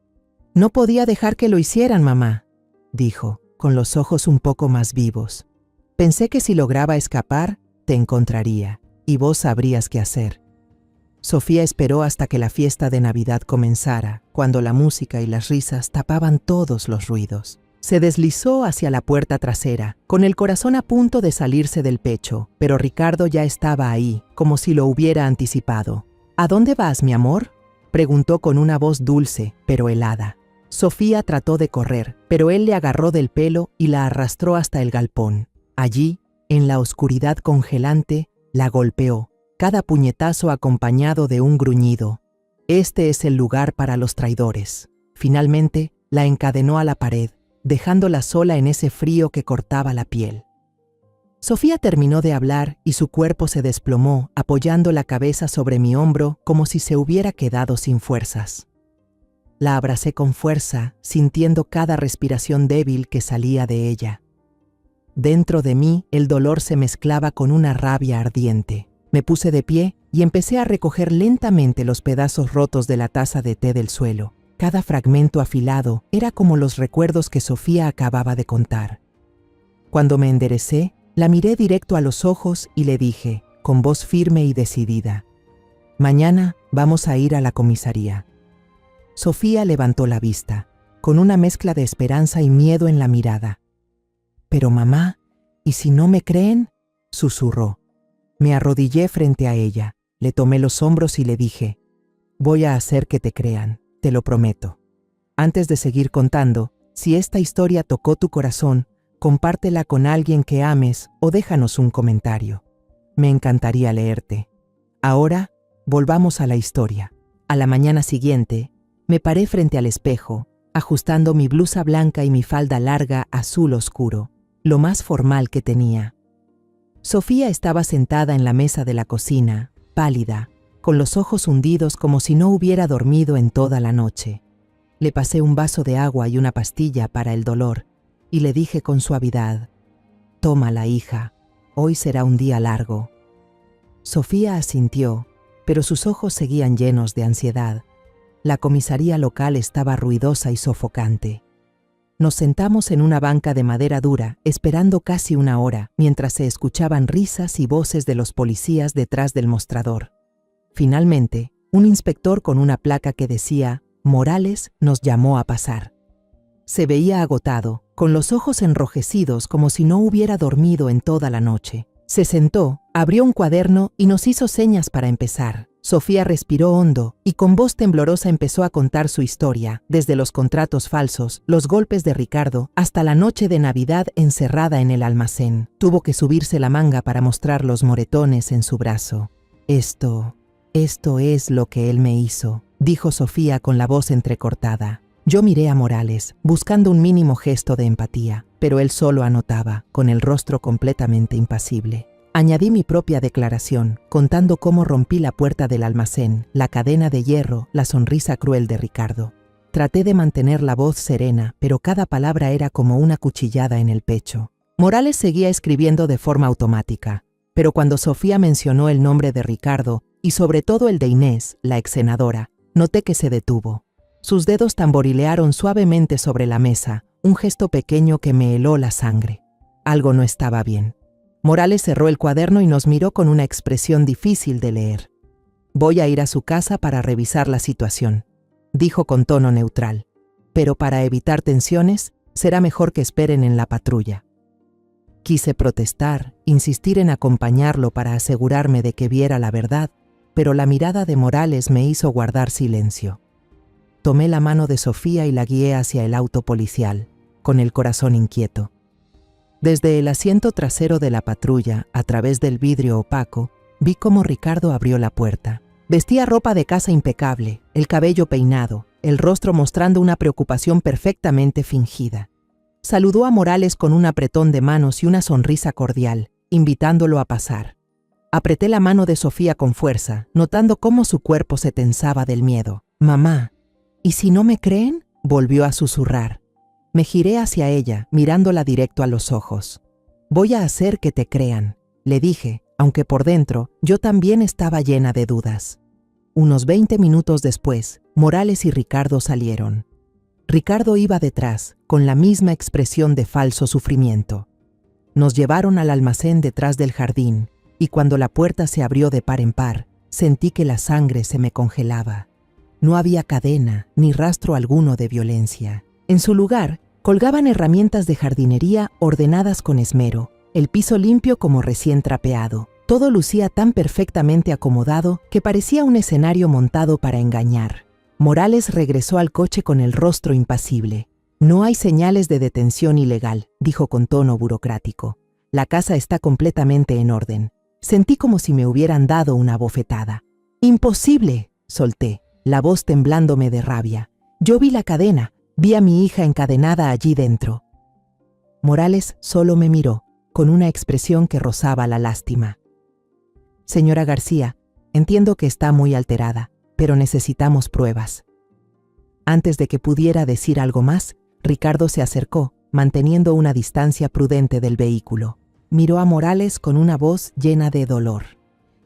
Speaker 1: «No podía dejar que lo hicieran, mamá», dijo, con los ojos un poco más vivos. «Pensé que si lograba escapar, te encontraría, y vos sabrías qué hacer». Sofía esperó hasta que la fiesta de Navidad comenzara, cuando la música y las risas tapaban todos los ruidos. Se deslizó hacia la puerta trasera, con el corazón a punto de salirse del pecho, pero Ricardo ya estaba ahí, como si lo hubiera anticipado. «¿A dónde vas, mi amor?», preguntó con una voz dulce, pero helada. Sofía trató de correr, pero él le agarró del pelo y la arrastró hasta el galpón. Allí, en la oscuridad congelante, la golpeó, cada puñetazo acompañado de un gruñido. «Este es el lugar para los traidores». Finalmente, la encadenó a la pared, dejándola sola en ese frío que cortaba la piel. Sofía terminó de hablar y su cuerpo se desplomó, apoyando la cabeza sobre mi hombro como si se hubiera quedado sin fuerzas. La abracé con fuerza, sintiendo cada respiración débil que salía de ella. Dentro de mí, el dolor se mezclaba con una rabia ardiente. Me puse de pie y empecé a recoger lentamente los pedazos rotos de la taza de té del suelo. Cada fragmento afilado era como los recuerdos que Sofía acababa de contar. Cuando me enderecé, la miré directo a los ojos y le dije, con voz firme y decidida: «Mañana vamos a ir a la comisaría». Sofía levantó la vista, con una mezcla de esperanza y miedo en la mirada. «Pero mamá, ¿y si no me creen?», susurró. Me arrodillé frente a ella, le tomé los hombros y le dije: «Voy a hacer que te crean, te lo prometo. Antes de seguir contando, si esta historia tocó tu corazón, compártela con alguien que ames o déjanos un comentario. Me encantaría leerte. Ahora, volvamos a la historia. A la mañana siguiente, me paré frente al espejo, ajustando mi blusa blanca y mi falda larga azul oscuro, lo más formal que tenía. Sofía estaba sentada en la mesa de la cocina, pálida, con los ojos hundidos como si no hubiera dormido en toda la noche. Le pasé un vaso de agua y una pastilla para el dolor, y le dije con suavidad: «Tómala, hija, hoy será un día largo». Sofía asintió, pero sus ojos seguían llenos de ansiedad. La comisaría local estaba ruidosa y sofocante. Nos sentamos en una banca de madera dura, esperando casi una hora, mientras se escuchaban risas y voces de los policías detrás del mostrador. Finalmente, un inspector con una placa que decía «Morales» nos llamó a pasar. Se veía agotado, con los ojos enrojecidos como si no hubiera dormido en toda la noche. Se sentó, abrió un cuaderno y nos hizo señas para empezar. Sofía respiró hondo y con voz temblorosa empezó a contar su historia, desde los contratos falsos, los golpes de Ricardo, hasta la noche de Navidad encerrada en el almacén. Tuvo que subirse la manga para mostrar los moretones en su brazo. Esto es lo que él me hizo, dijo Sofía con la voz entrecortada. Yo miré a Morales, buscando un mínimo gesto de empatía, pero él solo anotaba, con el rostro completamente impasible. Añadí mi propia declaración, contando cómo rompí la puerta del almacén, la cadena de hierro, la sonrisa cruel de Ricardo. Traté de mantener la voz serena, pero cada palabra era como una cuchillada en el pecho. Morales seguía escribiendo de forma automática, pero cuando Sofía mencionó el nombre de Ricardo, y sobre todo el de Inés, la ex senadora, noté que se detuvo. Sus dedos tamborilearon suavemente sobre la mesa, un gesto pequeño que me heló la sangre. Algo no estaba bien. Morales cerró el cuaderno y nos miró con una expresión difícil de leer. «Voy a ir a su casa para revisar la situación», dijo con tono neutral. «Pero para evitar tensiones, será mejor que esperen en la patrulla». Quise protestar, insistir en acompañarlo para asegurarme de que viera la verdad, pero la mirada de Morales me hizo guardar silencio. Tomé la mano de Sofía y la guié hacia el auto policial, con el corazón inquieto. Desde el asiento trasero de la patrulla, a través del vidrio opaco, vi cómo Ricardo abrió la puerta. Vestía ropa de casa impecable, el cabello peinado, el rostro mostrando una preocupación perfectamente fingida. Saludó a Morales con un apretón de manos y una sonrisa cordial, invitándolo a pasar. Apreté la mano de Sofía con fuerza, notando cómo su cuerpo se tensaba del miedo. «Mamá, ¿y si no me creen?», volvió a susurrar. Me giré hacia ella, mirándola directo a los ojos. «Voy a hacer que te crean», le dije, aunque por dentro yo también estaba llena de dudas. Unos 20 minutos después, Morales y Ricardo salieron. Ricardo iba detrás, con la misma expresión de falso sufrimiento. Nos llevaron al almacén detrás del jardín, y cuando la puerta se abrió de par en par, sentí que la sangre se me congelaba. No había cadena ni rastro alguno de violencia. En su lugar, colgaban herramientas de jardinería ordenadas con esmero, el piso limpio como recién trapeado. Todo lucía tan perfectamente acomodado que parecía un escenario montado para engañar. Morales regresó al coche con el rostro impasible. «No hay señales de detención ilegal», dijo con tono burocrático. «La casa está completamente en orden». Sentí como si me hubieran dado una bofetada. «¡Imposible!», solté, la voz temblándome de rabia. «Yo vi la cadena. Vi a mi hija encadenada allí dentro». Morales solo me miró, con una expresión que rozaba la lástima. «Señora García, entiendo que está muy alterada, pero necesitamos pruebas». Antes de que pudiera decir algo más, Ricardo se acercó, manteniendo una distancia prudente del vehículo. Miró a Morales con una voz llena de dolor.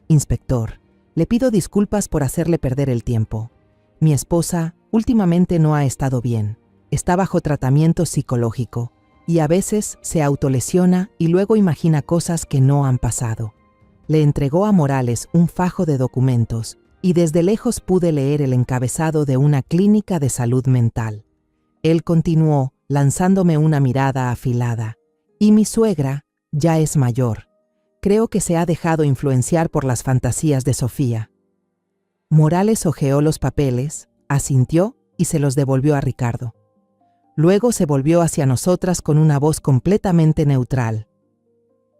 Speaker 1: «Inspector, le pido disculpas por hacerle perder el tiempo. Mi esposa últimamente no ha estado bien. Está bajo tratamiento psicológico y a veces se autolesiona y luego imagina cosas que no han pasado». Le entregó a Morales un fajo de documentos y desde lejos pude leer el encabezado de una clínica de salud mental. Él continuó, lanzándome una mirada afilada. «Y mi suegra ya es mayor. Creo que se ha dejado influenciar por las fantasías de Sofía». Morales hojeó los papeles, asintió y se los devolvió a Ricardo. Luego se volvió hacia nosotras con una voz completamente neutral.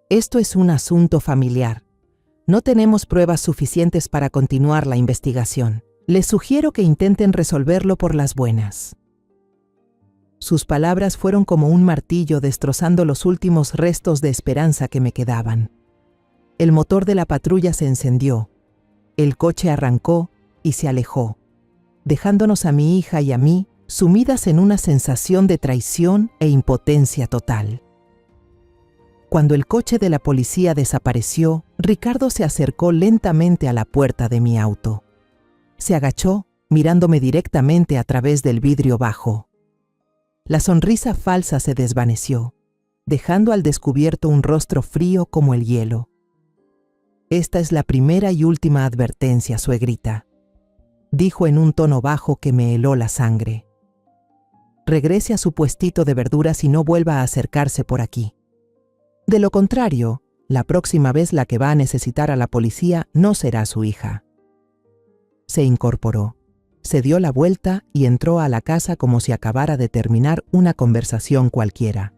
Speaker 1: «Esto es un asunto familiar. No tenemos pruebas suficientes para continuar la investigación. Les sugiero que intenten resolverlo por las buenas». Sus palabras fueron como un martillo destrozando los últimos restos de esperanza que me quedaban. El motor de la patrulla se encendió. El coche arrancó y se alejó, dejándonos a mi hija y a mí sumidas en una sensación de traición e impotencia total. Cuando el coche de la policía desapareció, Ricardo se acercó lentamente a la puerta de mi auto. Se agachó, mirándome directamente a través del vidrio bajo. La sonrisa falsa se desvaneció, dejando al descubierto un rostro frío como el hielo. «Esta es la primera y última advertencia, suegrita», dijo en un tono bajo que me heló la sangre. «Regrese a su puestito de verduras y no vuelva a acercarse por aquí. De lo contrario, la próxima vez la que va a necesitar a la policía no será su hija». Se incorporó, se dio la vuelta y entró a la casa como si acabara de terminar una conversación cualquiera.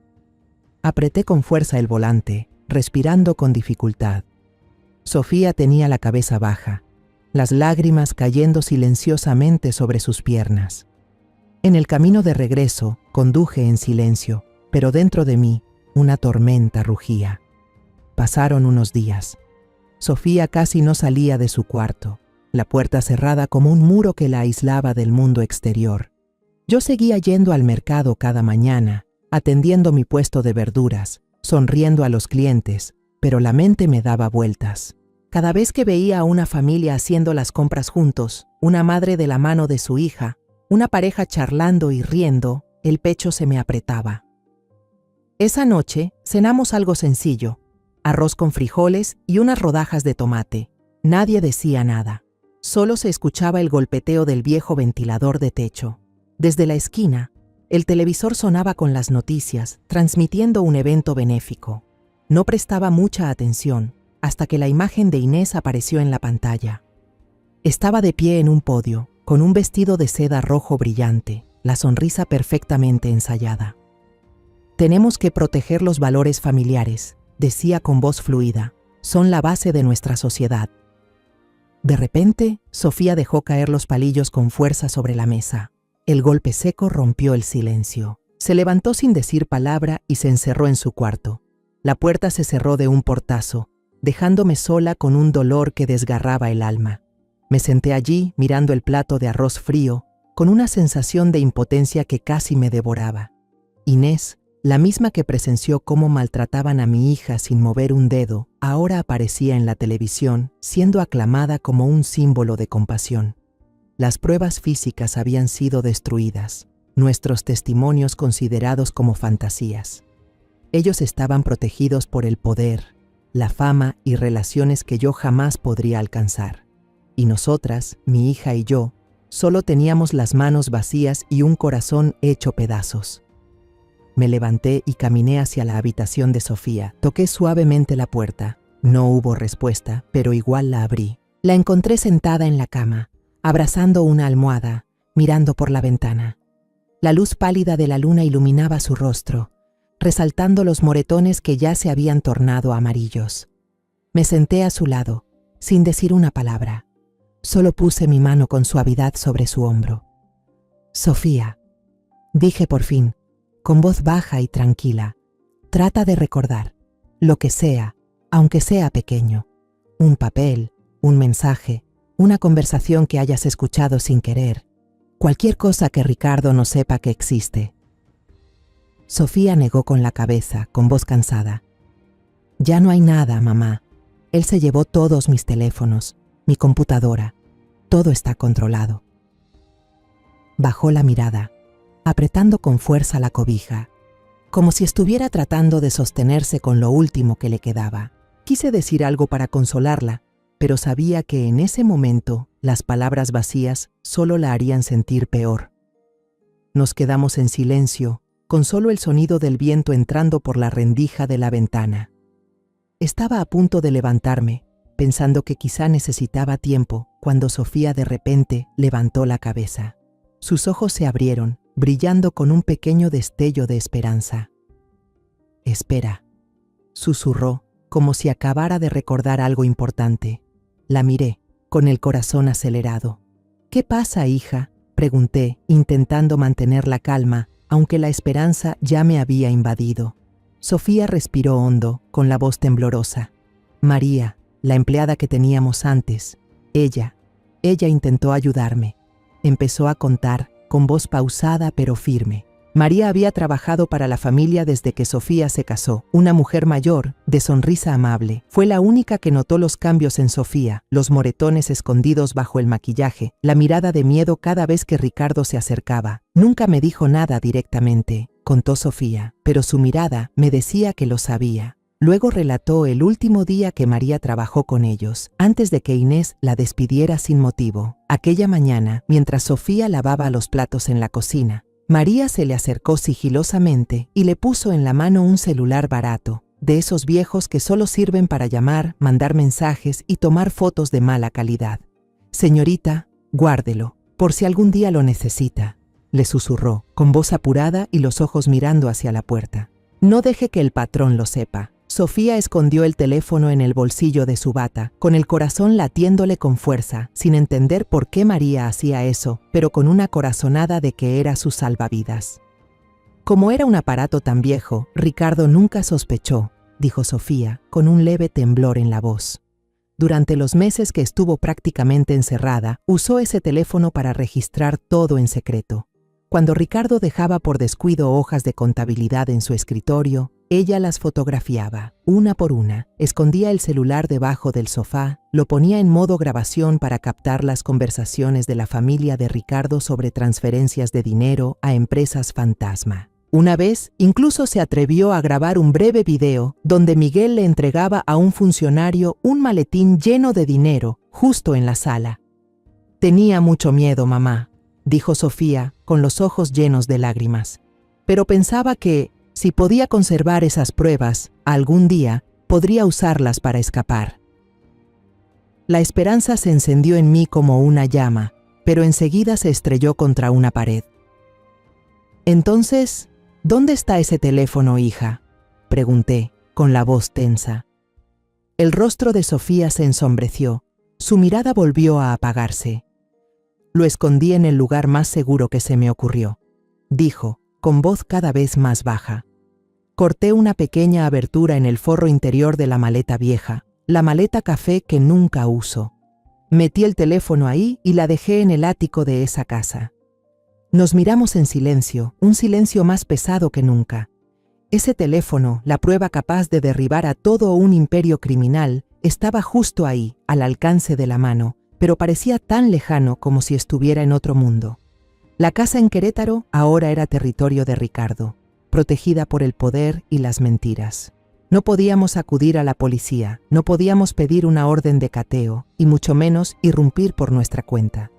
Speaker 1: Apreté con fuerza el volante, respirando con dificultad. Sofía tenía la cabeza baja, las lágrimas cayendo silenciosamente sobre sus piernas. En el camino de regreso, conduje en silencio, pero dentro de mí, una tormenta rugía. Pasaron unos días. Sofía casi no salía de su cuarto, la puerta cerrada como un muro que la aislaba del mundo exterior. Yo seguía yendo al mercado cada mañana, atendiendo mi puesto de verduras, sonriendo a los clientes, pero la mente me daba vueltas. Cada vez que veía a una familia haciendo las compras juntos, una madre de la mano de su hija, una pareja charlando y riendo, el pecho se me apretaba. Esa noche cenamos algo sencillo, arroz con frijoles y unas rodajas de tomate. Nadie decía nada. Solo se escuchaba el golpeteo del viejo ventilador de techo. Desde la esquina, el televisor sonaba con las noticias, transmitiendo un evento benéfico. No prestaba mucha atención, hasta que la imagen de Inés apareció en la pantalla. Estaba de pie en un podio, con un vestido de seda rojo brillante, la sonrisa perfectamente ensayada. «Tenemos que proteger los valores familiares», decía con voz fluida. «Son la base de nuestra sociedad». De repente, Sofía dejó caer los palillos con fuerza sobre la mesa. El golpe seco rompió el silencio. Se levantó sin decir palabra y se encerró en su cuarto. La puerta se cerró de un portazo, dejándome sola con un dolor que desgarraba el alma. Me senté allí mirando el plato de arroz frío, con una sensación de impotencia que casi me devoraba. Inés, la misma que presenció cómo maltrataban a mi hija sin mover un dedo, ahora aparecía en la televisión, siendo aclamada como un símbolo de compasión. Las pruebas físicas habían sido destruidas, nuestros testimonios considerados como fantasías. Ellos estaban protegidos por el poder, la fama y relaciones que yo jamás podría alcanzar. Y nosotras, mi hija y yo, solo teníamos las manos vacías y un corazón hecho pedazos. Me levanté y caminé hacia la habitación de Sofía. Toqué suavemente la puerta. No hubo respuesta, pero igual la abrí. La encontré sentada en la cama, abrazando una almohada, mirando por la ventana. La luz pálida de la luna iluminaba su rostro, resaltando los moretones que ya se habían tornado amarillos. Me senté a su lado, sin decir una palabra. Solo puse mi mano con suavidad sobre su hombro. «Sofía», dije por fin, con voz baja y tranquila, «trata de recordar, lo que sea, aunque sea pequeño, un papel, un mensaje, una conversación que hayas escuchado sin querer, cualquier cosa que Ricardo no sepa que existe». Sofía negó con la cabeza, con voz cansada. «Ya no hay nada, mamá. Él se llevó todos mis teléfonos, mi computadora. Todo está controlado». Bajó la mirada, apretando con fuerza la cobija, como si estuviera tratando de sostenerse con lo último que le quedaba. Quise decir algo para consolarla, pero sabía que en ese momento las palabras vacías solo la harían sentir peor. Nos quedamos en silencio, con solo el sonido del viento entrando por la rendija de la ventana. Estaba a punto de levantarme, pensando que quizá necesitaba tiempo, cuando Sofía de repente levantó la cabeza. Sus ojos se abrieron, brillando con un pequeño destello de esperanza. «Espera», susurró, como si acabara de recordar algo importante. La miré, con el corazón acelerado. «¿Qué pasa, hija?», pregunté, intentando mantener la calma, aunque la esperanza ya me había invadido. Sofía respiró hondo, con la voz temblorosa. «María, la empleada que teníamos antes, ella intentó ayudarme». Empezó a contar, con voz pausada pero firme. María había trabajado para la familia desde que Sofía se casó. Una mujer mayor, de sonrisa amable. Fue la única que notó los cambios en Sofía, los moretones escondidos bajo el maquillaje, la mirada de miedo cada vez que Ricardo se acercaba. Nunca me dijo nada directamente, contó Sofía, pero su mirada me decía que lo sabía. Luego relató el último día que María trabajó con ellos, antes de que Inés la despidiera sin motivo. Aquella mañana, mientras Sofía lavaba los platos en la cocina, María se le acercó sigilosamente y le puso en la mano un celular barato, de esos viejos que solo sirven para llamar, mandar mensajes y tomar fotos de mala calidad. «Señorita, guárdelo, por si algún día lo necesita», le susurró, con voz apurada y los ojos mirando hacia la puerta. «No deje que el patrón lo sepa». Sofía escondió el teléfono en el bolsillo de su bata, con el corazón latiéndole con fuerza, sin entender por qué María hacía eso, pero con una corazonada de que era su salvavidas. Como era un aparato tan viejo, Ricardo nunca sospechó, dijo Sofía, con un leve temblor en la voz. Durante los meses que estuvo prácticamente encerrada, usó ese teléfono para registrar todo en secreto. Cuando Ricardo dejaba por descuido hojas de contabilidad en su escritorio, ella las fotografiaba, una por una, escondía el celular debajo del sofá, lo ponía en modo grabación para captar las conversaciones de la familia de Ricardo sobre transferencias de dinero a empresas fantasma. Una vez, incluso se atrevió a grabar un breve video donde Miguel le entregaba a un funcionario un maletín lleno de dinero, justo en la sala. «Tenía mucho miedo, mamá», dijo Sofía, con los ojos llenos de lágrimas. «Pero pensaba que, si podía conservar esas pruebas, algún día podría usarlas para escapar». La esperanza se encendió en mí como una llama, pero enseguida se estrelló contra una pared. «Entonces, ¿dónde está ese teléfono, hija?», pregunté, con la voz tensa. El rostro de Sofía se ensombreció, su mirada volvió a apagarse. «Lo escondí en el lugar más seguro que se me ocurrió», dijo, con voz cada vez más baja. Corté una pequeña abertura en el forro interior de la maleta vieja, la maleta café que nunca uso. Metí el teléfono ahí y la dejé en el ático de esa casa. Nos miramos en silencio, un silencio más pesado que nunca. Ese teléfono, la prueba capaz de derribar a todo un imperio criminal, estaba justo ahí, al alcance de la mano, pero parecía tan lejano como si estuviera en otro mundo. La casa en Querétaro ahora era territorio de Ricardo, protegida por el poder y las mentiras. No podíamos acudir a la policía, no podíamos pedir una orden de cateo, y mucho menos irrumpir por nuestra cuenta.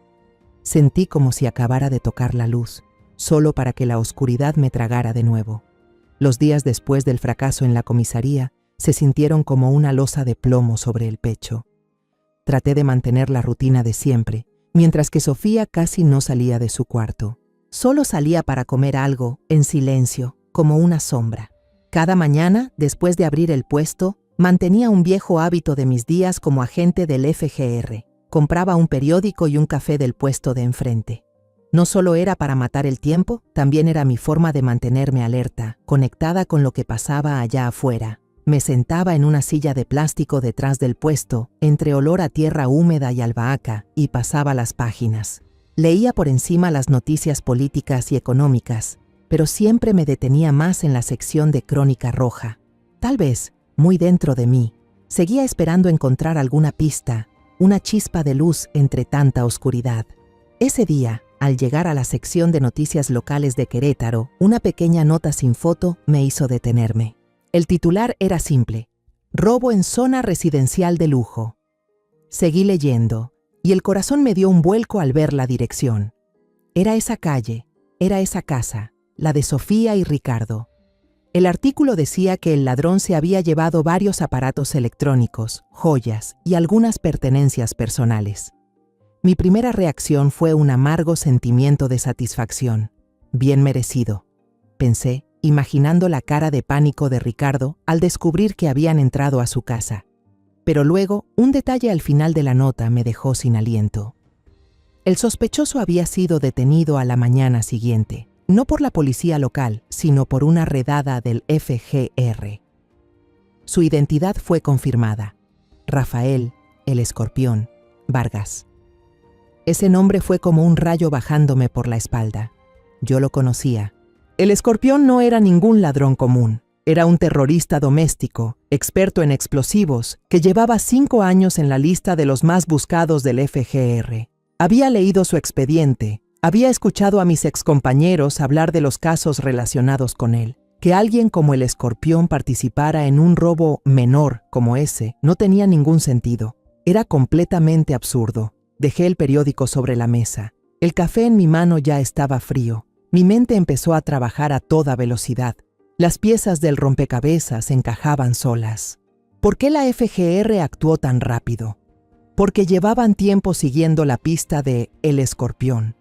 Speaker 1: Sentí como si acabara de tocar la luz, solo para que la oscuridad me tragara de nuevo. Los días después del fracaso en la comisaría se sintieron como una losa de plomo sobre el pecho. Traté de mantener la rutina de siempre, mientras que Sofía casi no salía de su cuarto. Solo salía para comer algo, en silencio, como una sombra. Cada mañana, después de abrir el puesto, mantenía un viejo hábito de mis días como agente del FGR. Compraba un periódico y un café del puesto de enfrente. No solo era para matar el tiempo, también era mi forma de mantenerme alerta, conectada con lo que pasaba allá afuera. Me sentaba en una silla de plástico detrás del puesto, entre olor a tierra húmeda y albahaca, y pasaba las páginas. Leía por encima las noticias políticas y económicas, pero siempre me detenía más en la sección de Crónica Roja. Tal vez, muy dentro de mí, seguía esperando encontrar alguna pista, una chispa de luz entre tanta oscuridad. Ese día, al llegar a la sección de noticias locales de Querétaro, una pequeña nota sin foto me hizo detenerme. El titular era simple: «Robo en zona residencial de lujo». Seguí leyendo, y el corazón me dio un vuelco al ver la dirección. Era esa calle, era esa casa, la de Sofía y Ricardo. El artículo decía que el ladrón se había llevado varios aparatos electrónicos, joyas y algunas pertenencias personales. Mi primera reacción fue un amargo sentimiento de satisfacción. Bien merecido, pensé, imaginando la cara de pánico de Ricardo al descubrir que habían entrado a su casa. Pero luego, un detalle al final de la nota me dejó sin aliento. El sospechoso había sido detenido a la mañana siguiente, no por la policía local, sino por una redada del FGR. Su identidad fue confirmada: Rafael, el Escorpión, Vargas. Ese nombre fue como un rayo bajándome por la espalda. Yo lo conocía. El escorpión no era ningún ladrón común. Era un terrorista doméstico, experto en explosivos, que llevaba 5 años en la lista de los más buscados del FGR. Había leído su expediente, había escuchado a mis excompañeros hablar de los casos relacionados con él. Que alguien como el escorpión participara en un robo menor como ese no tenía ningún sentido. Era completamente absurdo. Dejé el periódico sobre la mesa. El café en mi mano ya estaba frío. Mi mente empezó a trabajar a toda velocidad. Las piezas del rompecabezas encajaban solas. ¿Por qué la FGR actuó tan rápido? Porque llevaban tiempo siguiendo la pista de El Escorpión.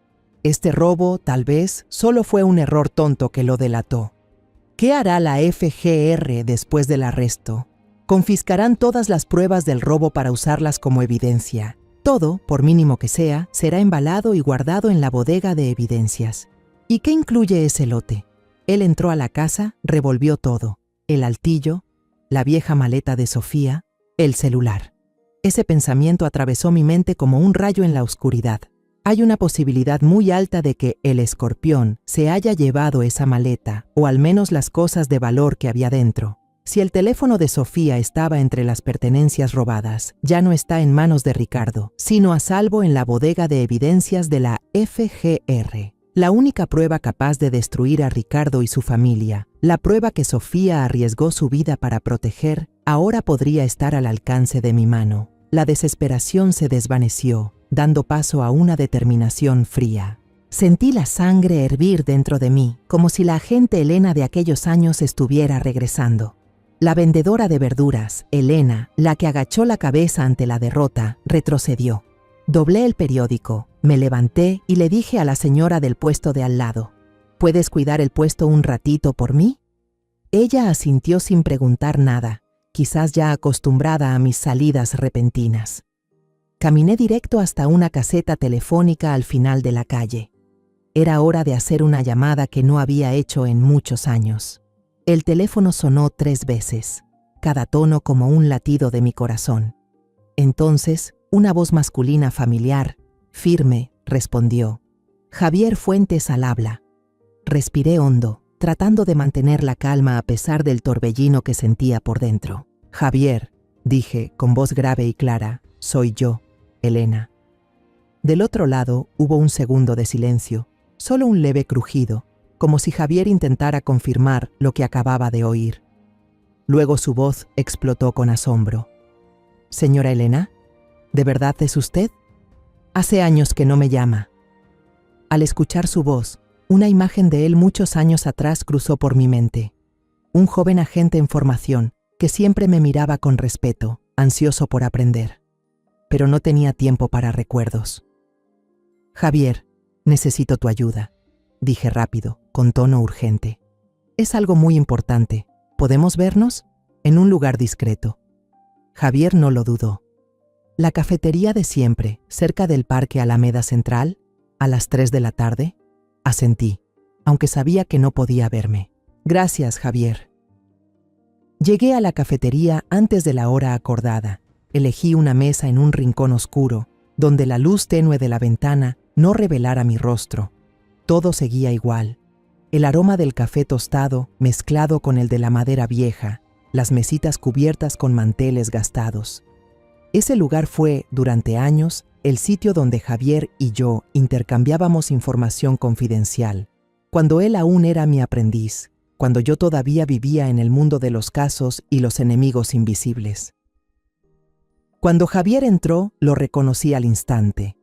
Speaker 1: Este robo, tal vez, solo fue un error tonto que lo delató. ¿Qué hará la FGR después del arresto? Confiscarán todas las pruebas del robo para usarlas como evidencia. Todo, por mínimo que sea, será embalado y guardado en la bodega de evidencias. ¿Y qué incluye ese lote? Él entró a la casa, revolvió todo. El altillo, la vieja maleta de Sofía, el celular. Ese pensamiento atravesó mi mente como un rayo en la oscuridad. Hay una posibilidad muy alta de que el escorpión se haya llevado esa maleta, o al menos las cosas de valor que había dentro. Si el teléfono de Sofía estaba entre las pertenencias robadas, ya no está en manos de Ricardo, sino a salvo en la bodega de evidencias de la FGR. La única prueba capaz de destruir a Ricardo y su familia, la prueba que Sofía arriesgó su vida para proteger, ahora podría estar al alcance de mi mano. La desesperación se desvaneció, dando paso a una determinación fría. Sentí la sangre hervir dentro de mí, como si la agente Elena de aquellos años estuviera regresando. La vendedora de verduras, Elena, la que agachó la cabeza ante la derrota, retrocedió. Doblé el periódico, me levanté y le dije a la señora del puesto de al lado, ¿puedes cuidar el puesto un ratito por mí? Ella asintió sin preguntar nada, quizás ya acostumbrada a mis salidas repentinas. Caminé directo hasta una caseta telefónica al final de la calle. Era hora de hacer una llamada que no había hecho en muchos años. El teléfono sonó 3 veces, cada tono como un latido de mi corazón. Entonces, una voz masculina familiar, firme, respondió. Javier Fuentes al habla. Respiré hondo, tratando de mantener la calma a pesar del torbellino que sentía por dentro. Javier, dije con voz grave y clara, soy yo, Elena. Del otro lado hubo un segundo de silencio, solo un leve crujido, como si Javier intentara confirmar lo que acababa de oír. Luego su voz explotó con asombro. Señora Elena, ¿de verdad es usted? Hace años que no me llama. Al escuchar su voz, una imagen de él muchos años atrás cruzó por mi mente. Un joven agente en formación que siempre me miraba con respeto, ansioso por aprender. Pero no tenía tiempo para recuerdos. Javier, necesito tu ayuda, dije rápido, con tono urgente. Es algo muy importante. ¿Podemos vernos? En un lugar discreto. Javier no lo dudó. La cafetería de siempre, cerca del Parque Alameda Central, a las 3 de la tarde, asentí, aunque sabía que no podía verme. Gracias, Javier. Llegué a la cafetería antes de la hora acordada. Elegí una mesa en un rincón oscuro, donde la luz tenue de la ventana no revelara mi rostro. Todo seguía igual. El aroma del café tostado mezclado con el de la madera vieja, las mesitas cubiertas con manteles gastados. Ese lugar fue, durante años, el sitio donde Javier y yo intercambiábamos información confidencial, cuando él aún era mi aprendiz, cuando yo todavía vivía en el mundo de los casos y los enemigos invisibles. Cuando Javier entró, lo reconocí al instante.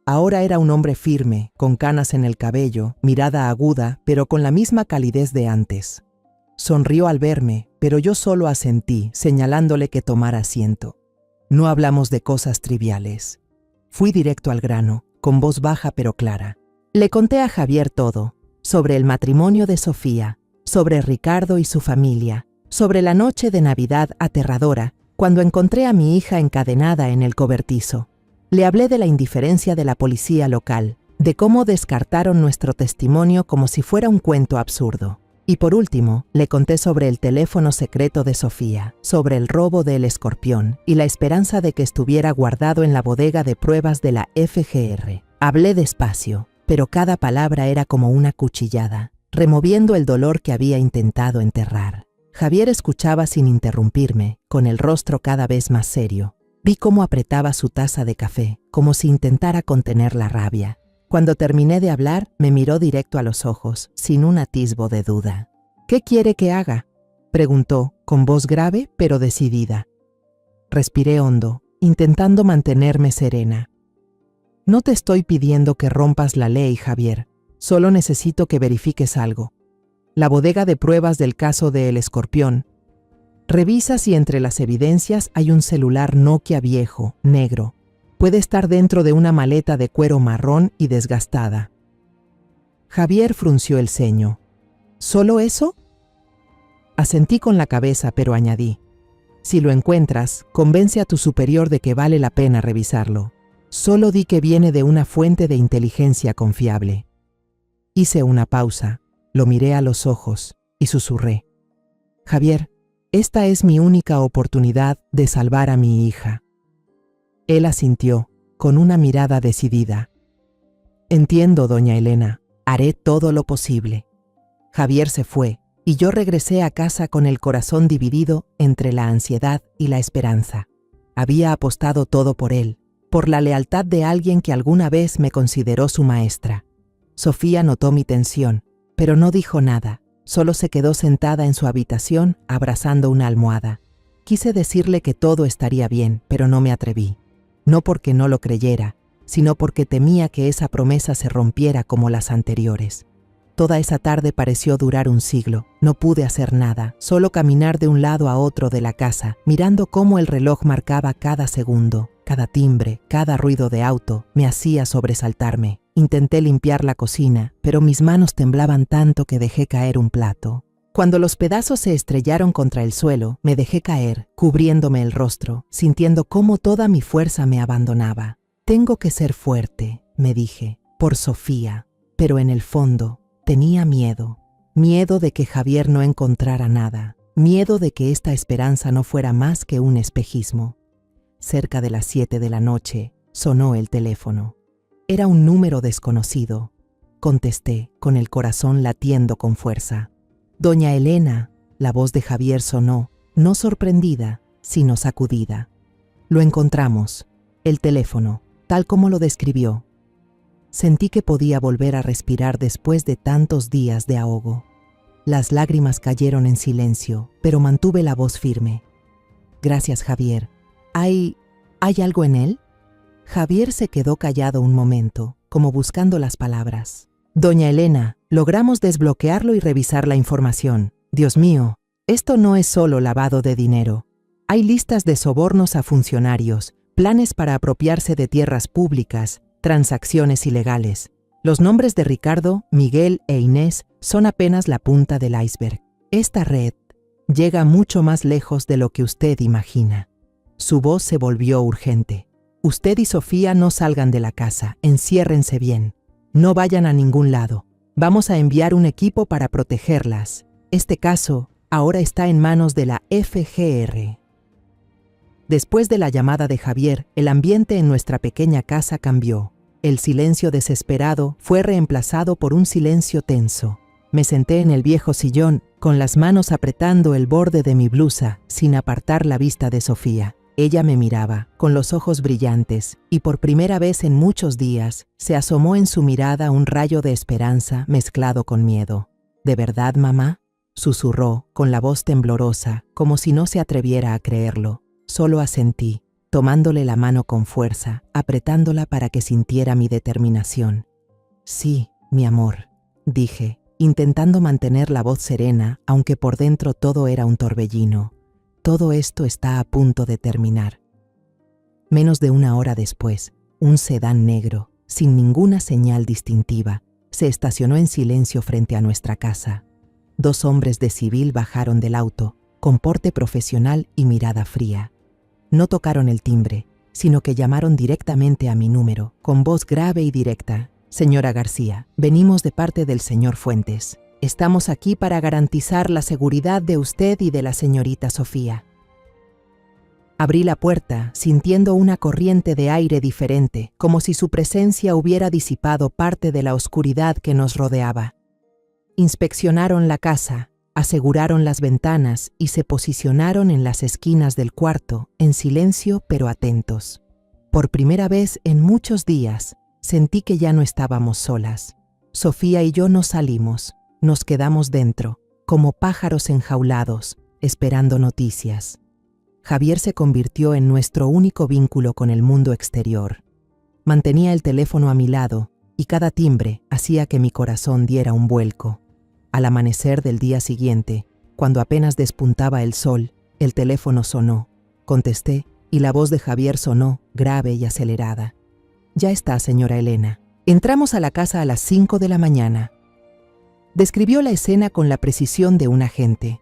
Speaker 1: Ahora era un hombre firme, con canas en el cabello, mirada aguda, pero con la misma calidez de antes. Sonrió al verme, pero yo solo asentí, señalándole que tomara asiento. No hablamos de cosas triviales. Fui directo al grano, con voz baja pero clara. Le conté a Javier todo, sobre el matrimonio de Sofía, sobre Ricardo y su familia, sobre la noche de Navidad aterradora, cuando encontré a mi hija encadenada en el cobertizo. Le hablé de la indiferencia de la policía local, de cómo descartaron nuestro testimonio como si fuera un cuento absurdo. Y por último, le conté sobre el teléfono secreto de Sofía, sobre el robo del escorpión y la esperanza de que estuviera guardado en la bodega de pruebas de la FGR. Hablé despacio, pero cada palabra era como una cuchillada. removiendo el dolor que había intentado enterrar. Javier escuchaba sin interrumpirme, con el rostro cada vez más serio. Vi cómo apretaba su taza de café, como si intentara contener la rabia. Cuando terminé de hablar, me miró directo a los ojos, sin un atisbo de duda. «¿Qué quiere que haga?», preguntó, con voz grave pero decidida. Respiré hondo, intentando mantenerme serena. «No te estoy pidiendo que rompas la ley, Javier. Solo necesito que verifiques algo. La bodega de pruebas del caso de El Escorpión. Revisa si entre las evidencias hay un celular Nokia viejo, negro. Puede estar dentro de una maleta de cuero marrón y desgastada». Javier frunció el ceño. «¿Solo eso?». Asentí con la cabeza, pero añadí: «Si lo encuentras, convence a tu superior de que vale la pena revisarlo. Solo di que viene de una fuente de inteligencia confiable». Hice una pausa, lo miré a los ojos y susurré: «Javier, esta es mi única oportunidad de salvar a mi hija». Él asintió, con una mirada decidida. «Entiendo, doña Elena, haré todo lo posible». Javier se fue, y yo regresé a casa con el corazón dividido entre la ansiedad y la esperanza. Había apostado todo por él, por la lealtad de alguien que alguna vez me consideró su maestra. Sofía notó mi tensión, pero no dijo nada. Solo se quedó sentada en su habitación, abrazando una almohada. Quise decirle que todo estaría bien, pero no me atreví. No porque no lo creyera, sino porque temía que esa promesa se rompiera como las anteriores. Toda esa tarde pareció durar un siglo. No pude hacer nada, solo caminar de un lado a otro de la casa, mirando cómo el reloj marcaba cada segundo. Cada timbre, cada ruido de auto me hacía sobresaltarme. Intenté limpiar la cocina, pero mis manos temblaban tanto que dejé caer un plato. Cuando los pedazos se estrellaron contra el suelo, me dejé caer, cubriéndome el rostro, sintiendo cómo toda mi fuerza me abandonaba. «Tengo que ser fuerte», me dije, «por Sofía». Pero en el fondo, tenía miedo. Miedo de que Javier no encontrara nada. Miedo de que esta esperanza no fuera más que un espejismo. Cerca de las 7 de la noche, sonó el teléfono. Era un número desconocido. Contesté, con el corazón latiendo con fuerza. «Doña Elena», la voz de Javier sonó, no sorprendida, sino sacudida. «Lo encontramos. El teléfono, tal como lo describió». Sentí que podía volver a respirar después de tantos días de ahogo. Las lágrimas cayeron en silencio, pero mantuve la voz firme. «Gracias, Javier. ¿Hay algo en él?». Javier se quedó callado un momento, como buscando las palabras. «Doña Elena, logramos desbloquearlo y revisar la información. Dios mío, esto no es solo lavado de dinero. Hay listas de sobornos a funcionarios, planes para apropiarse de tierras públicas, transacciones ilegales. Los nombres de Ricardo, Miguel e Inés son apenas la punta del iceberg. Esta red llega mucho más lejos de lo que usted imagina». Su voz se volvió urgente. «Usted y Sofía no salgan de la casa, enciérrense bien. No vayan a ningún lado. Vamos a enviar un equipo para protegerlas. Este caso ahora está en manos de la FGR». Después de la llamada de Javier, el ambiente en nuestra pequeña casa cambió. El silencio desesperado fue reemplazado por un silencio tenso. Me senté en el viejo sillón, con las manos apretando el borde de mi blusa, sin apartar la vista de Sofía. Ella me miraba, con los ojos brillantes, y por primera vez en muchos días, se asomó en su mirada un rayo de esperanza mezclado con miedo. «¿De verdad, mamá?», susurró, con la voz temblorosa, como si no se atreviera a creerlo. Solo asentí, tomándole la mano con fuerza, apretándola para que sintiera mi determinación. «Sí, mi amor», dije, intentando mantener la voz serena, aunque por dentro todo era un torbellino. «Todo esto está a punto de terminar». Menos de una hora después, un sedán negro, sin ninguna señal distintiva, se estacionó en silencio frente a nuestra casa. 2 hombres de civil bajaron del auto, con porte profesional y mirada fría. No tocaron el timbre, sino que llamaron directamente a mi número, con voz grave y directa. «Señora García, venimos de parte del señor Fuentes. Estamos aquí para garantizar la seguridad de usted y de la señorita Sofía». Abrí la puerta, sintiendo una corriente de aire diferente, como si su presencia hubiera disipado parte de la oscuridad que nos rodeaba. Inspeccionaron la casa, aseguraron las ventanas y se posicionaron en las esquinas del cuarto, en silencio pero atentos. Por primera vez en muchos días, sentí que ya no estábamos solas. Sofía y yo no salimos, nos quedamos dentro, como pájaros enjaulados, esperando noticias. Javier se convirtió en nuestro único vínculo con el mundo exterior. Mantenía el teléfono a mi lado y cada timbre hacía que mi corazón diera un vuelco. Al amanecer del día siguiente, cuando apenas despuntaba el sol, el teléfono sonó. Contesté y la voz de Javier sonó, grave y acelerada. «Ya está, señora Elena. Entramos a la casa a las 5 de la mañana». Describió la escena con la precisión de un agente.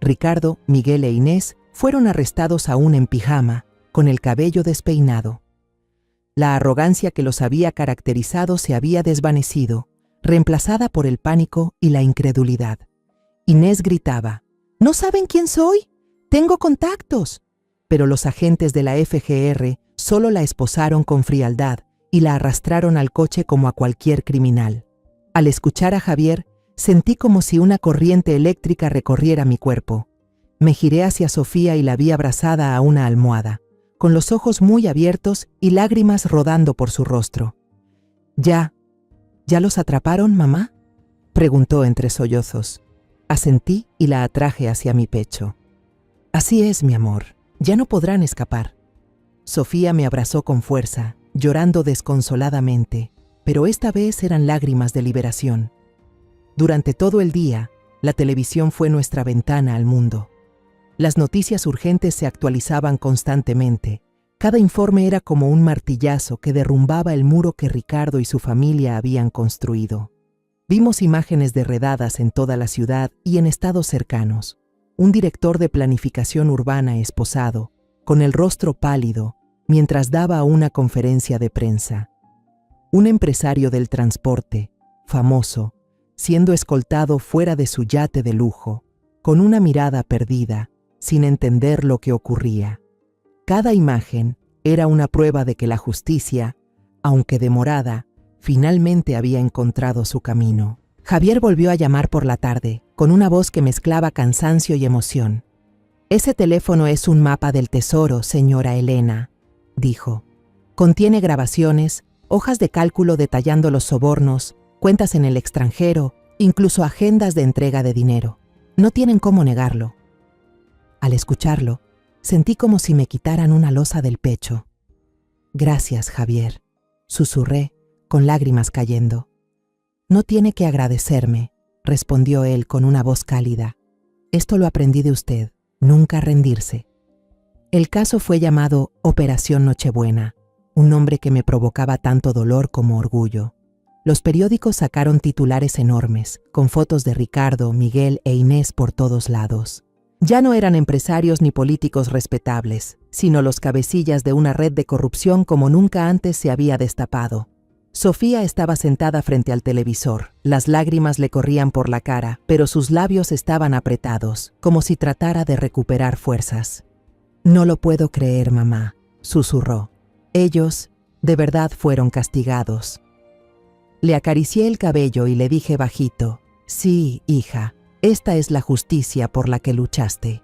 Speaker 1: Ricardo, Miguel e Inés fueron arrestados aún en pijama, con el cabello despeinado. La arrogancia que los había caracterizado se había desvanecido, reemplazada por el pánico y la incredulidad. Inés gritaba: «¿No saben quién soy? ¡Tengo contactos!». Pero los agentes de la FGR solo la esposaron con frialdad y la arrastraron al coche como a cualquier criminal. Al escuchar a Javier, sentí como si una corriente eléctrica recorriera mi cuerpo. Me giré hacia Sofía y la vi abrazada a una almohada, con los ojos muy abiertos y lágrimas rodando por su rostro. «¿Ya los atraparon, mamá?», preguntó entre sollozos. Asentí y la atraje hacia mi pecho. «Así es, mi amor, ya no podrán escapar». Sofía me abrazó con fuerza, llorando desconsoladamente, pero esta vez eran lágrimas de liberación. Durante todo el día, la televisión fue nuestra ventana al mundo. Las noticias urgentes se actualizaban constantemente. Cada informe era como un martillazo que derrumbaba el muro que Ricardo y su familia habían construido. Vimos imágenes de redadas en toda la ciudad y en estados cercanos. Un director de planificación urbana esposado, con el rostro pálido, mientras daba una conferencia de prensa. Un empresario del transporte, famoso, siendo escoltado fuera de su yate de lujo, con una mirada perdida, sin entender lo que ocurría. Cada imagen era una prueba de que la justicia, aunque demorada, finalmente había encontrado su camino. Javier volvió a llamar por la tarde, con una voz que mezclaba cansancio y emoción. «Ese teléfono es un mapa del tesoro, señora Elena», dijo. «Contiene grabaciones, hojas de cálculo detallando los sobornos, cuentas en el extranjero, incluso agendas de entrega de dinero. No tienen cómo negarlo». Al escucharlo, sentí como si me quitaran una losa del pecho. «Gracias, Javier», susurré, con lágrimas cayendo. «No tiene que agradecerme», respondió él con una voz cálida. «Esto lo aprendí de usted, nunca rendirse». El caso fue llamado Operación Nochebuena, un nombre que me provocaba tanto dolor como orgullo. Los periódicos sacaron titulares enormes, con fotos de Ricardo, Miguel e Inés por todos lados. Ya no eran empresarios ni políticos respetables, sino los cabecillas de una red de corrupción como nunca antes se había destapado. Sofía estaba sentada frente al televisor. Las lágrimas le corrían por la cara, pero sus labios estaban apretados, como si tratara de recuperar fuerzas. «No lo puedo creer, mamá», susurró. «Ellos, de verdad, fueron castigados». Le acaricié el cabello y le dije bajito: «Sí, hija. Esta es la justicia por la que luchaste».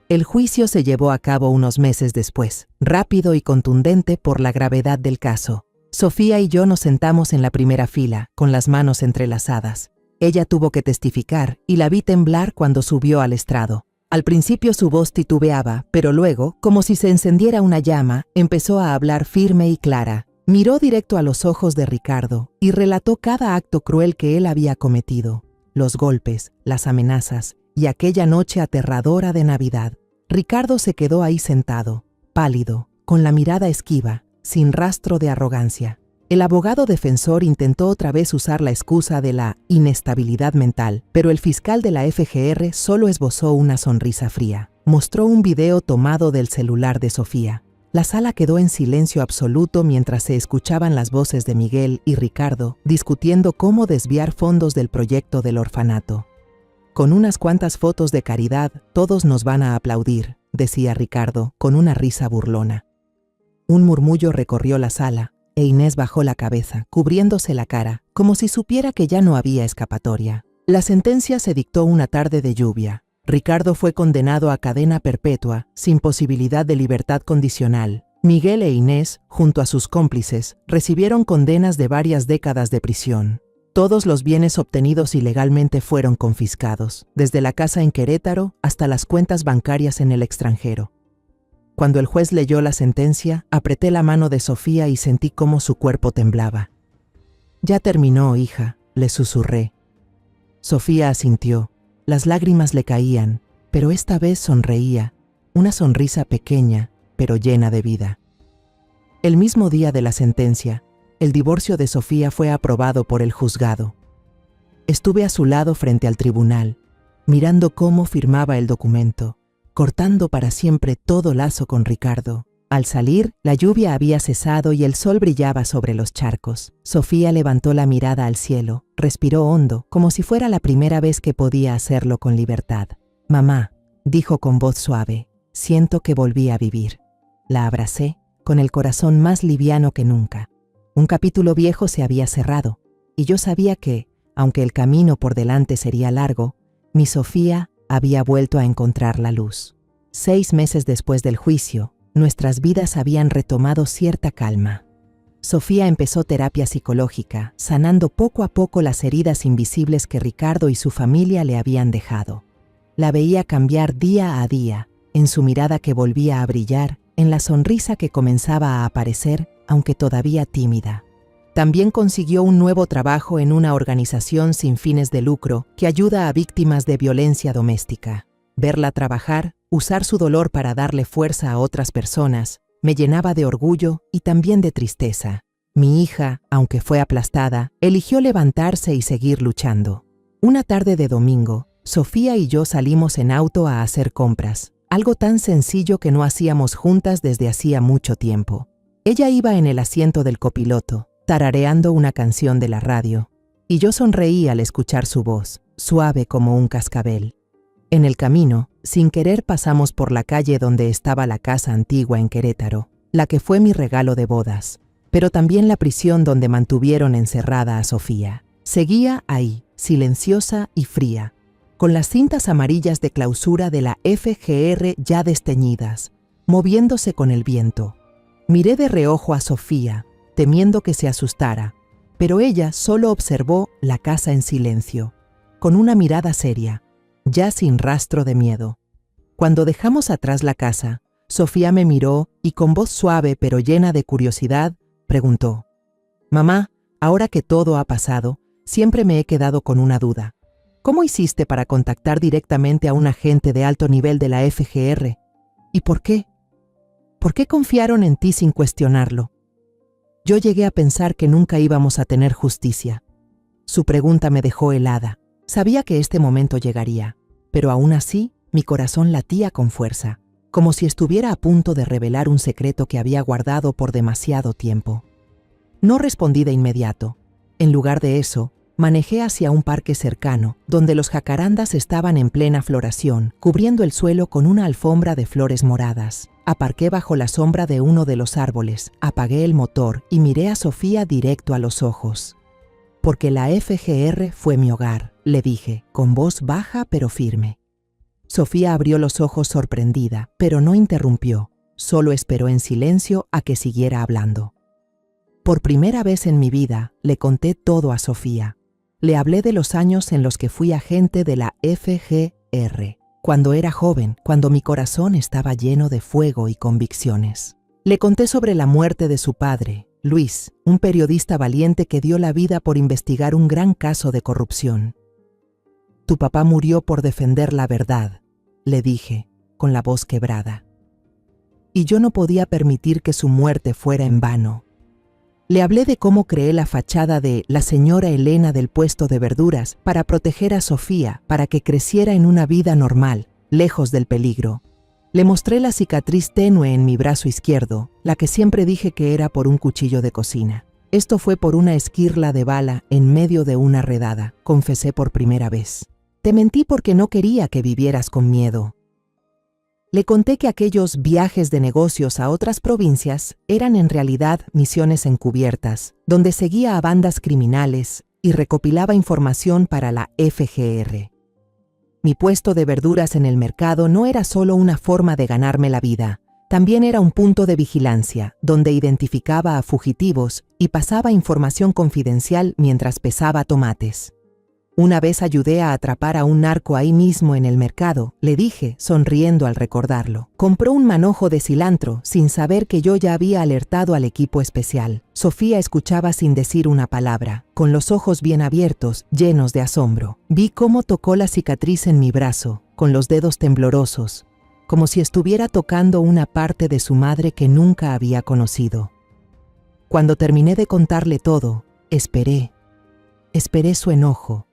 Speaker 1: El juicio se llevó a cabo unos meses después, rápido y contundente por la gravedad del caso. Sofía y yo nos sentamos en la primera fila, con las manos entrelazadas. Ella tuvo que testificar y la vi temblar cuando subió al estrado. Al principio su voz titubeaba, pero luego, como si se encendiera una llama, empezó a hablar firme y clara. Miró directo a los ojos de Ricardo y relató cada acto cruel que él había cometido. Los golpes, las amenazas y aquella noche aterradora de Navidad. Ricardo se quedó ahí sentado, pálido, con la mirada esquiva, sin rastro de arrogancia. El abogado defensor intentó otra vez usar la excusa de la inestabilidad mental, pero el fiscal de la FGR solo esbozó una sonrisa fría. Mostró un video tomado del celular de Sofía. La sala quedó en silencio absoluto mientras se escuchaban las voces de Miguel y Ricardo discutiendo cómo desviar fondos del proyecto del orfanato. «Con unas cuantas fotos de caridad, todos nos van a aplaudir», decía Ricardo, con una risa burlona. Un murmullo recorrió la sala, e Inés bajó la cabeza, cubriéndose la cara, como si supiera que ya no había escapatoria. La sentencia se dictó una tarde de lluvia. Ricardo fue condenado a cadena perpetua, sin posibilidad de libertad condicional. Miguel e Inés, junto a sus cómplices, recibieron condenas de varias décadas de prisión. Todos los bienes obtenidos ilegalmente fueron confiscados, desde la casa en Querétaro hasta las cuentas bancarias en el extranjero. Cuando el juez leyó la sentencia, apreté la mano de Sofía y sentí cómo su cuerpo temblaba. «Ya terminó, hija», le susurré. Sofía asintió. Las lágrimas le caían, pero esta vez sonreía, una sonrisa pequeña, pero llena de vida. El mismo día de la sentencia, el divorcio de Sofía fue aprobado por el juzgado. Estuve a su lado frente al tribunal, mirando cómo firmaba el documento, cortando para siempre todo lazo con Ricardo. Al salir, la lluvia había cesado y el sol brillaba sobre los charcos. Sofía levantó la mirada al cielo, respiró hondo, como si fuera la primera vez que podía hacerlo con libertad. «Mamá», dijo con voz suave, «siento que volví a vivir». La abracé, con el corazón más liviano que nunca. Un capítulo viejo se había cerrado, y yo sabía que, aunque el camino por delante sería largo, mi Sofía había vuelto a encontrar la luz. 6 meses después del juicio, nuestras vidas habían retomado cierta calma. Sofía empezó terapia psicológica, sanando poco a poco las heridas invisibles que Ricardo y su familia le habían dejado. La veía cambiar día a día, en su mirada que volvía a brillar, en la sonrisa que comenzaba a aparecer, aunque todavía tímida. También consiguió un nuevo trabajo en una organización sin fines de lucro que ayuda a víctimas de violencia doméstica. Verla trabajar, usar su dolor para darle fuerza a otras personas, me llenaba de orgullo y también de tristeza. Mi hija, aunque fue aplastada, eligió levantarse y seguir luchando. Una tarde de domingo, Sofía y yo salimos en auto a hacer compras, algo tan sencillo que no hacíamos juntas desde hacía mucho tiempo. Ella iba en el asiento del copiloto, tarareando una canción de la radio, y yo sonreí al escuchar su voz, suave como un cascabel. En el camino, sin querer pasamos por la calle donde estaba la casa antigua en Querétaro, la que fue mi regalo de bodas, pero también la prisión donde mantuvieron encerrada a Sofía. Seguía ahí, silenciosa y fría, con las cintas amarillas de clausura de la FGR ya desteñidas, moviéndose con el viento. Miré de reojo a Sofía, temiendo que se asustara, pero ella solo observó la casa en silencio, con una mirada seria, ya sin rastro de miedo. Cuando dejamos atrás la casa, Sofía me miró y con voz suave pero llena de curiosidad, preguntó: «Mamá, ahora que todo ha pasado, siempre me he quedado con una duda. ¿Cómo hiciste para contactar directamente a un agente de alto nivel de la FGR? ¿Y por qué? ¿Por qué confiaron en ti sin cuestionarlo?». Yo llegué a pensar que nunca íbamos a tener justicia. Su pregunta me dejó helada. Sabía que este momento llegaría, pero aún así mi corazón latía con fuerza, como si estuviera a punto de revelar un secreto que había guardado por demasiado tiempo. No respondí de inmediato. En lugar de eso, manejé hacia un parque cercano, donde los jacarandas estaban en plena floración, cubriendo el suelo con una alfombra de flores moradas. Aparqué bajo la sombra de uno de los árboles, apagué el motor y miré a Sofía directo a los ojos. «Porque la FGR fue mi hogar», le dije, con voz baja pero firme. Sofía abrió los ojos sorprendida, pero no interrumpió, solo esperó en silencio a que siguiera hablando. Por primera vez en mi vida, le conté todo a Sofía. Le hablé de los años en los que fui agente de la FGR, cuando era joven, cuando mi corazón estaba lleno de fuego y convicciones. Le conté sobre la muerte de su padre, Luis, un periodista valiente que dio la vida por investigar un gran caso de corrupción. «Tu papá murió por defender la verdad», le dije, con la voz quebrada. «Y yo no podía permitir que su muerte fuera en vano». Le hablé de cómo creé la fachada de la señora Elena del puesto de verduras para proteger a Sofía, para que creciera en una vida normal, lejos del peligro. Le mostré la cicatriz tenue en mi brazo izquierdo, la que siempre dije que era por un cuchillo de cocina. «Esto fue por una esquirla de bala en medio de una redada», confesé por primera vez. «Te mentí porque no quería que vivieras con miedo». Le conté que aquellos viajes de negocios a otras provincias eran en realidad misiones encubiertas, donde seguía a bandas criminales y recopilaba información para la FGR. Mi puesto de verduras en el mercado no era solo una forma de ganarme la vida, también era un punto de vigilancia, donde identificaba a fugitivos y pasaba información confidencial mientras pesaba tomates. Una vez ayudé a atrapar a un narco ahí mismo en el mercado, le dije, sonriendo al recordarlo. Compró un manojo de cilantro sin saber que yo ya había alertado al equipo especial. Sofía escuchaba sin decir una palabra, con los ojos bien abiertos, llenos de asombro. Vi cómo tocó la cicatriz en mi brazo, con los dedos temblorosos, como si estuviera tocando una parte de su madre que nunca había conocido. Cuando terminé de contarle todo, esperé su enojo,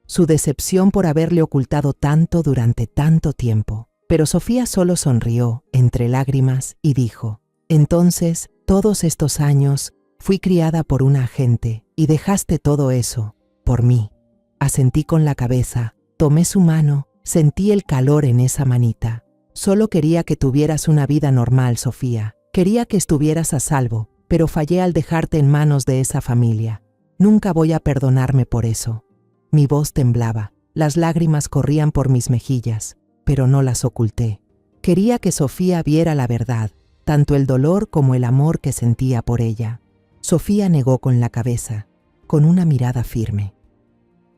Speaker 1: su decepción por haberle ocultado tanto durante tanto tiempo. Pero Sofía solo sonrió, entre lágrimas, y dijo: «Entonces, todos estos años, fui criada por una agente, y dejaste todo eso, por mí». Asentí con la cabeza, tomé su mano, sentí el calor en esa manita. «Solo quería que tuvieras una vida normal, Sofía. Quería que estuvieras a salvo, pero fallé al dejarte en manos de esa familia. Nunca voy a perdonarme por eso». Mi voz temblaba, las lágrimas corrían por mis mejillas, pero no las oculté. Quería que Sofía viera la verdad, tanto el dolor como el amor que sentía por ella. Sofía negó con la cabeza, con una mirada firme.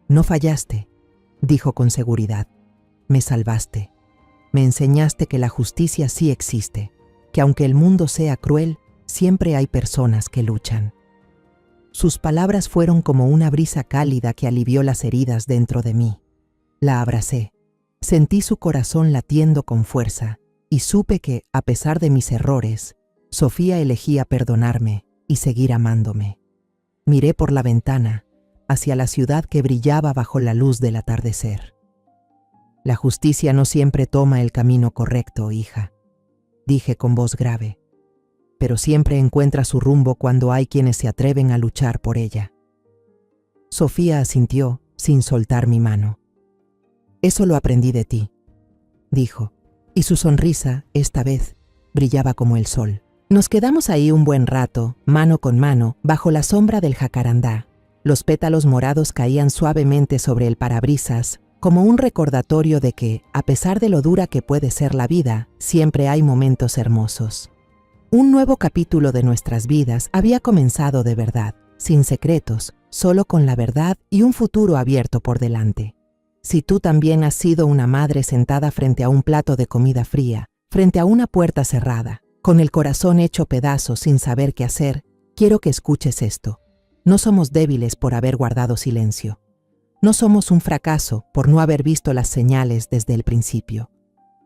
Speaker 1: «No fallaste», dijo con seguridad. «Me salvaste. Me enseñaste que la justicia sí existe, que aunque el mundo sea cruel, siempre hay personas que luchan». Sus palabras fueron como una brisa cálida que alivió las heridas dentro de mí. La abracé. Sentí su corazón latiendo con fuerza y supe que, a pesar de mis errores, Sofía elegía perdonarme y seguir amándome. Miré por la ventana, hacia la ciudad que brillaba bajo la luz del atardecer. «La justicia no siempre toma el camino correcto, hija», dije con voz grave, «pero siempre encuentra su rumbo cuando hay quienes se atreven a luchar por ella». Sofía asintió, sin soltar mi mano. «Eso lo aprendí de ti», dijo, y su sonrisa, esta vez, brillaba como el sol. Nos quedamos ahí un buen rato, mano con mano, bajo la sombra del jacarandá. Los pétalos morados caían suavemente sobre el parabrisas, como un recordatorio de que, a pesar de lo dura que puede ser la vida, siempre hay momentos hermosos. Un nuevo capítulo de nuestras vidas había comenzado de verdad, sin secretos, solo con la verdad y un futuro abierto por delante. Si tú también has sido una madre sentada frente a un plato de comida fría, frente a una puerta cerrada, con el corazón hecho pedazos sin saber qué hacer, quiero que escuches esto. No somos débiles por haber guardado silencio. No somos un fracaso por no haber visto las señales desde el principio.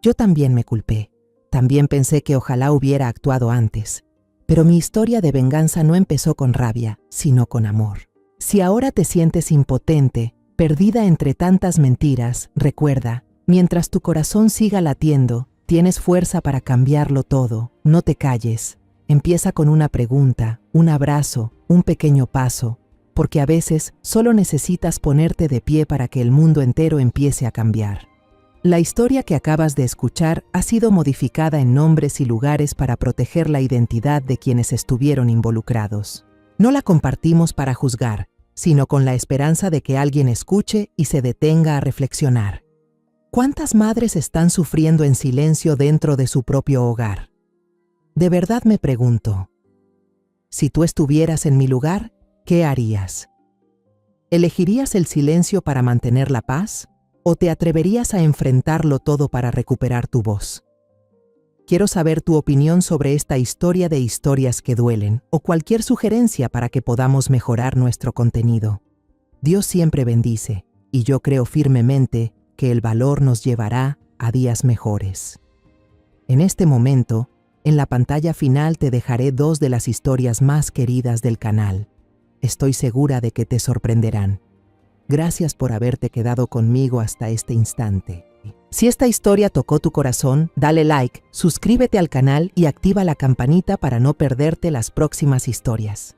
Speaker 1: Yo también me culpé. También pensé que ojalá hubiera actuado antes. Pero mi historia de venganza no empezó con rabia, sino con amor. Si ahora te sientes impotente, perdida entre tantas mentiras, recuerda, mientras tu corazón siga latiendo, tienes fuerza para cambiarlo todo. No te calles. Empieza con una pregunta, un abrazo, un pequeño paso, porque a veces solo necesitas ponerte de pie para que el mundo entero empiece a cambiar. La historia que acabas de escuchar ha sido modificada en nombres y lugares para proteger la identidad de quienes estuvieron involucrados. No la compartimos para juzgar, sino con la esperanza de que alguien escuche y se detenga a reflexionar. ¿Cuántas madres están sufriendo en silencio dentro de su propio hogar? De verdad me pregunto, si tú estuvieras en mi lugar, ¿qué harías? ¿Elegirías el silencio para mantener la paz? ¿O te atreverías a enfrentarlo todo para recuperar tu voz? Quiero saber tu opinión sobre esta historia de historias que duelen, o cualquier sugerencia para que podamos mejorar nuestro contenido. Dios siempre bendice, y yo creo firmemente que el valor nos llevará a días mejores. En este momento, en la pantalla final te dejaré 2 de las historias más queridas del canal. Estoy segura de que te sorprenderán. Gracias por haberte quedado conmigo hasta este instante. Si esta historia tocó tu corazón, dale like, suscríbete al canal y activa la campanita para no perderte las próximas historias.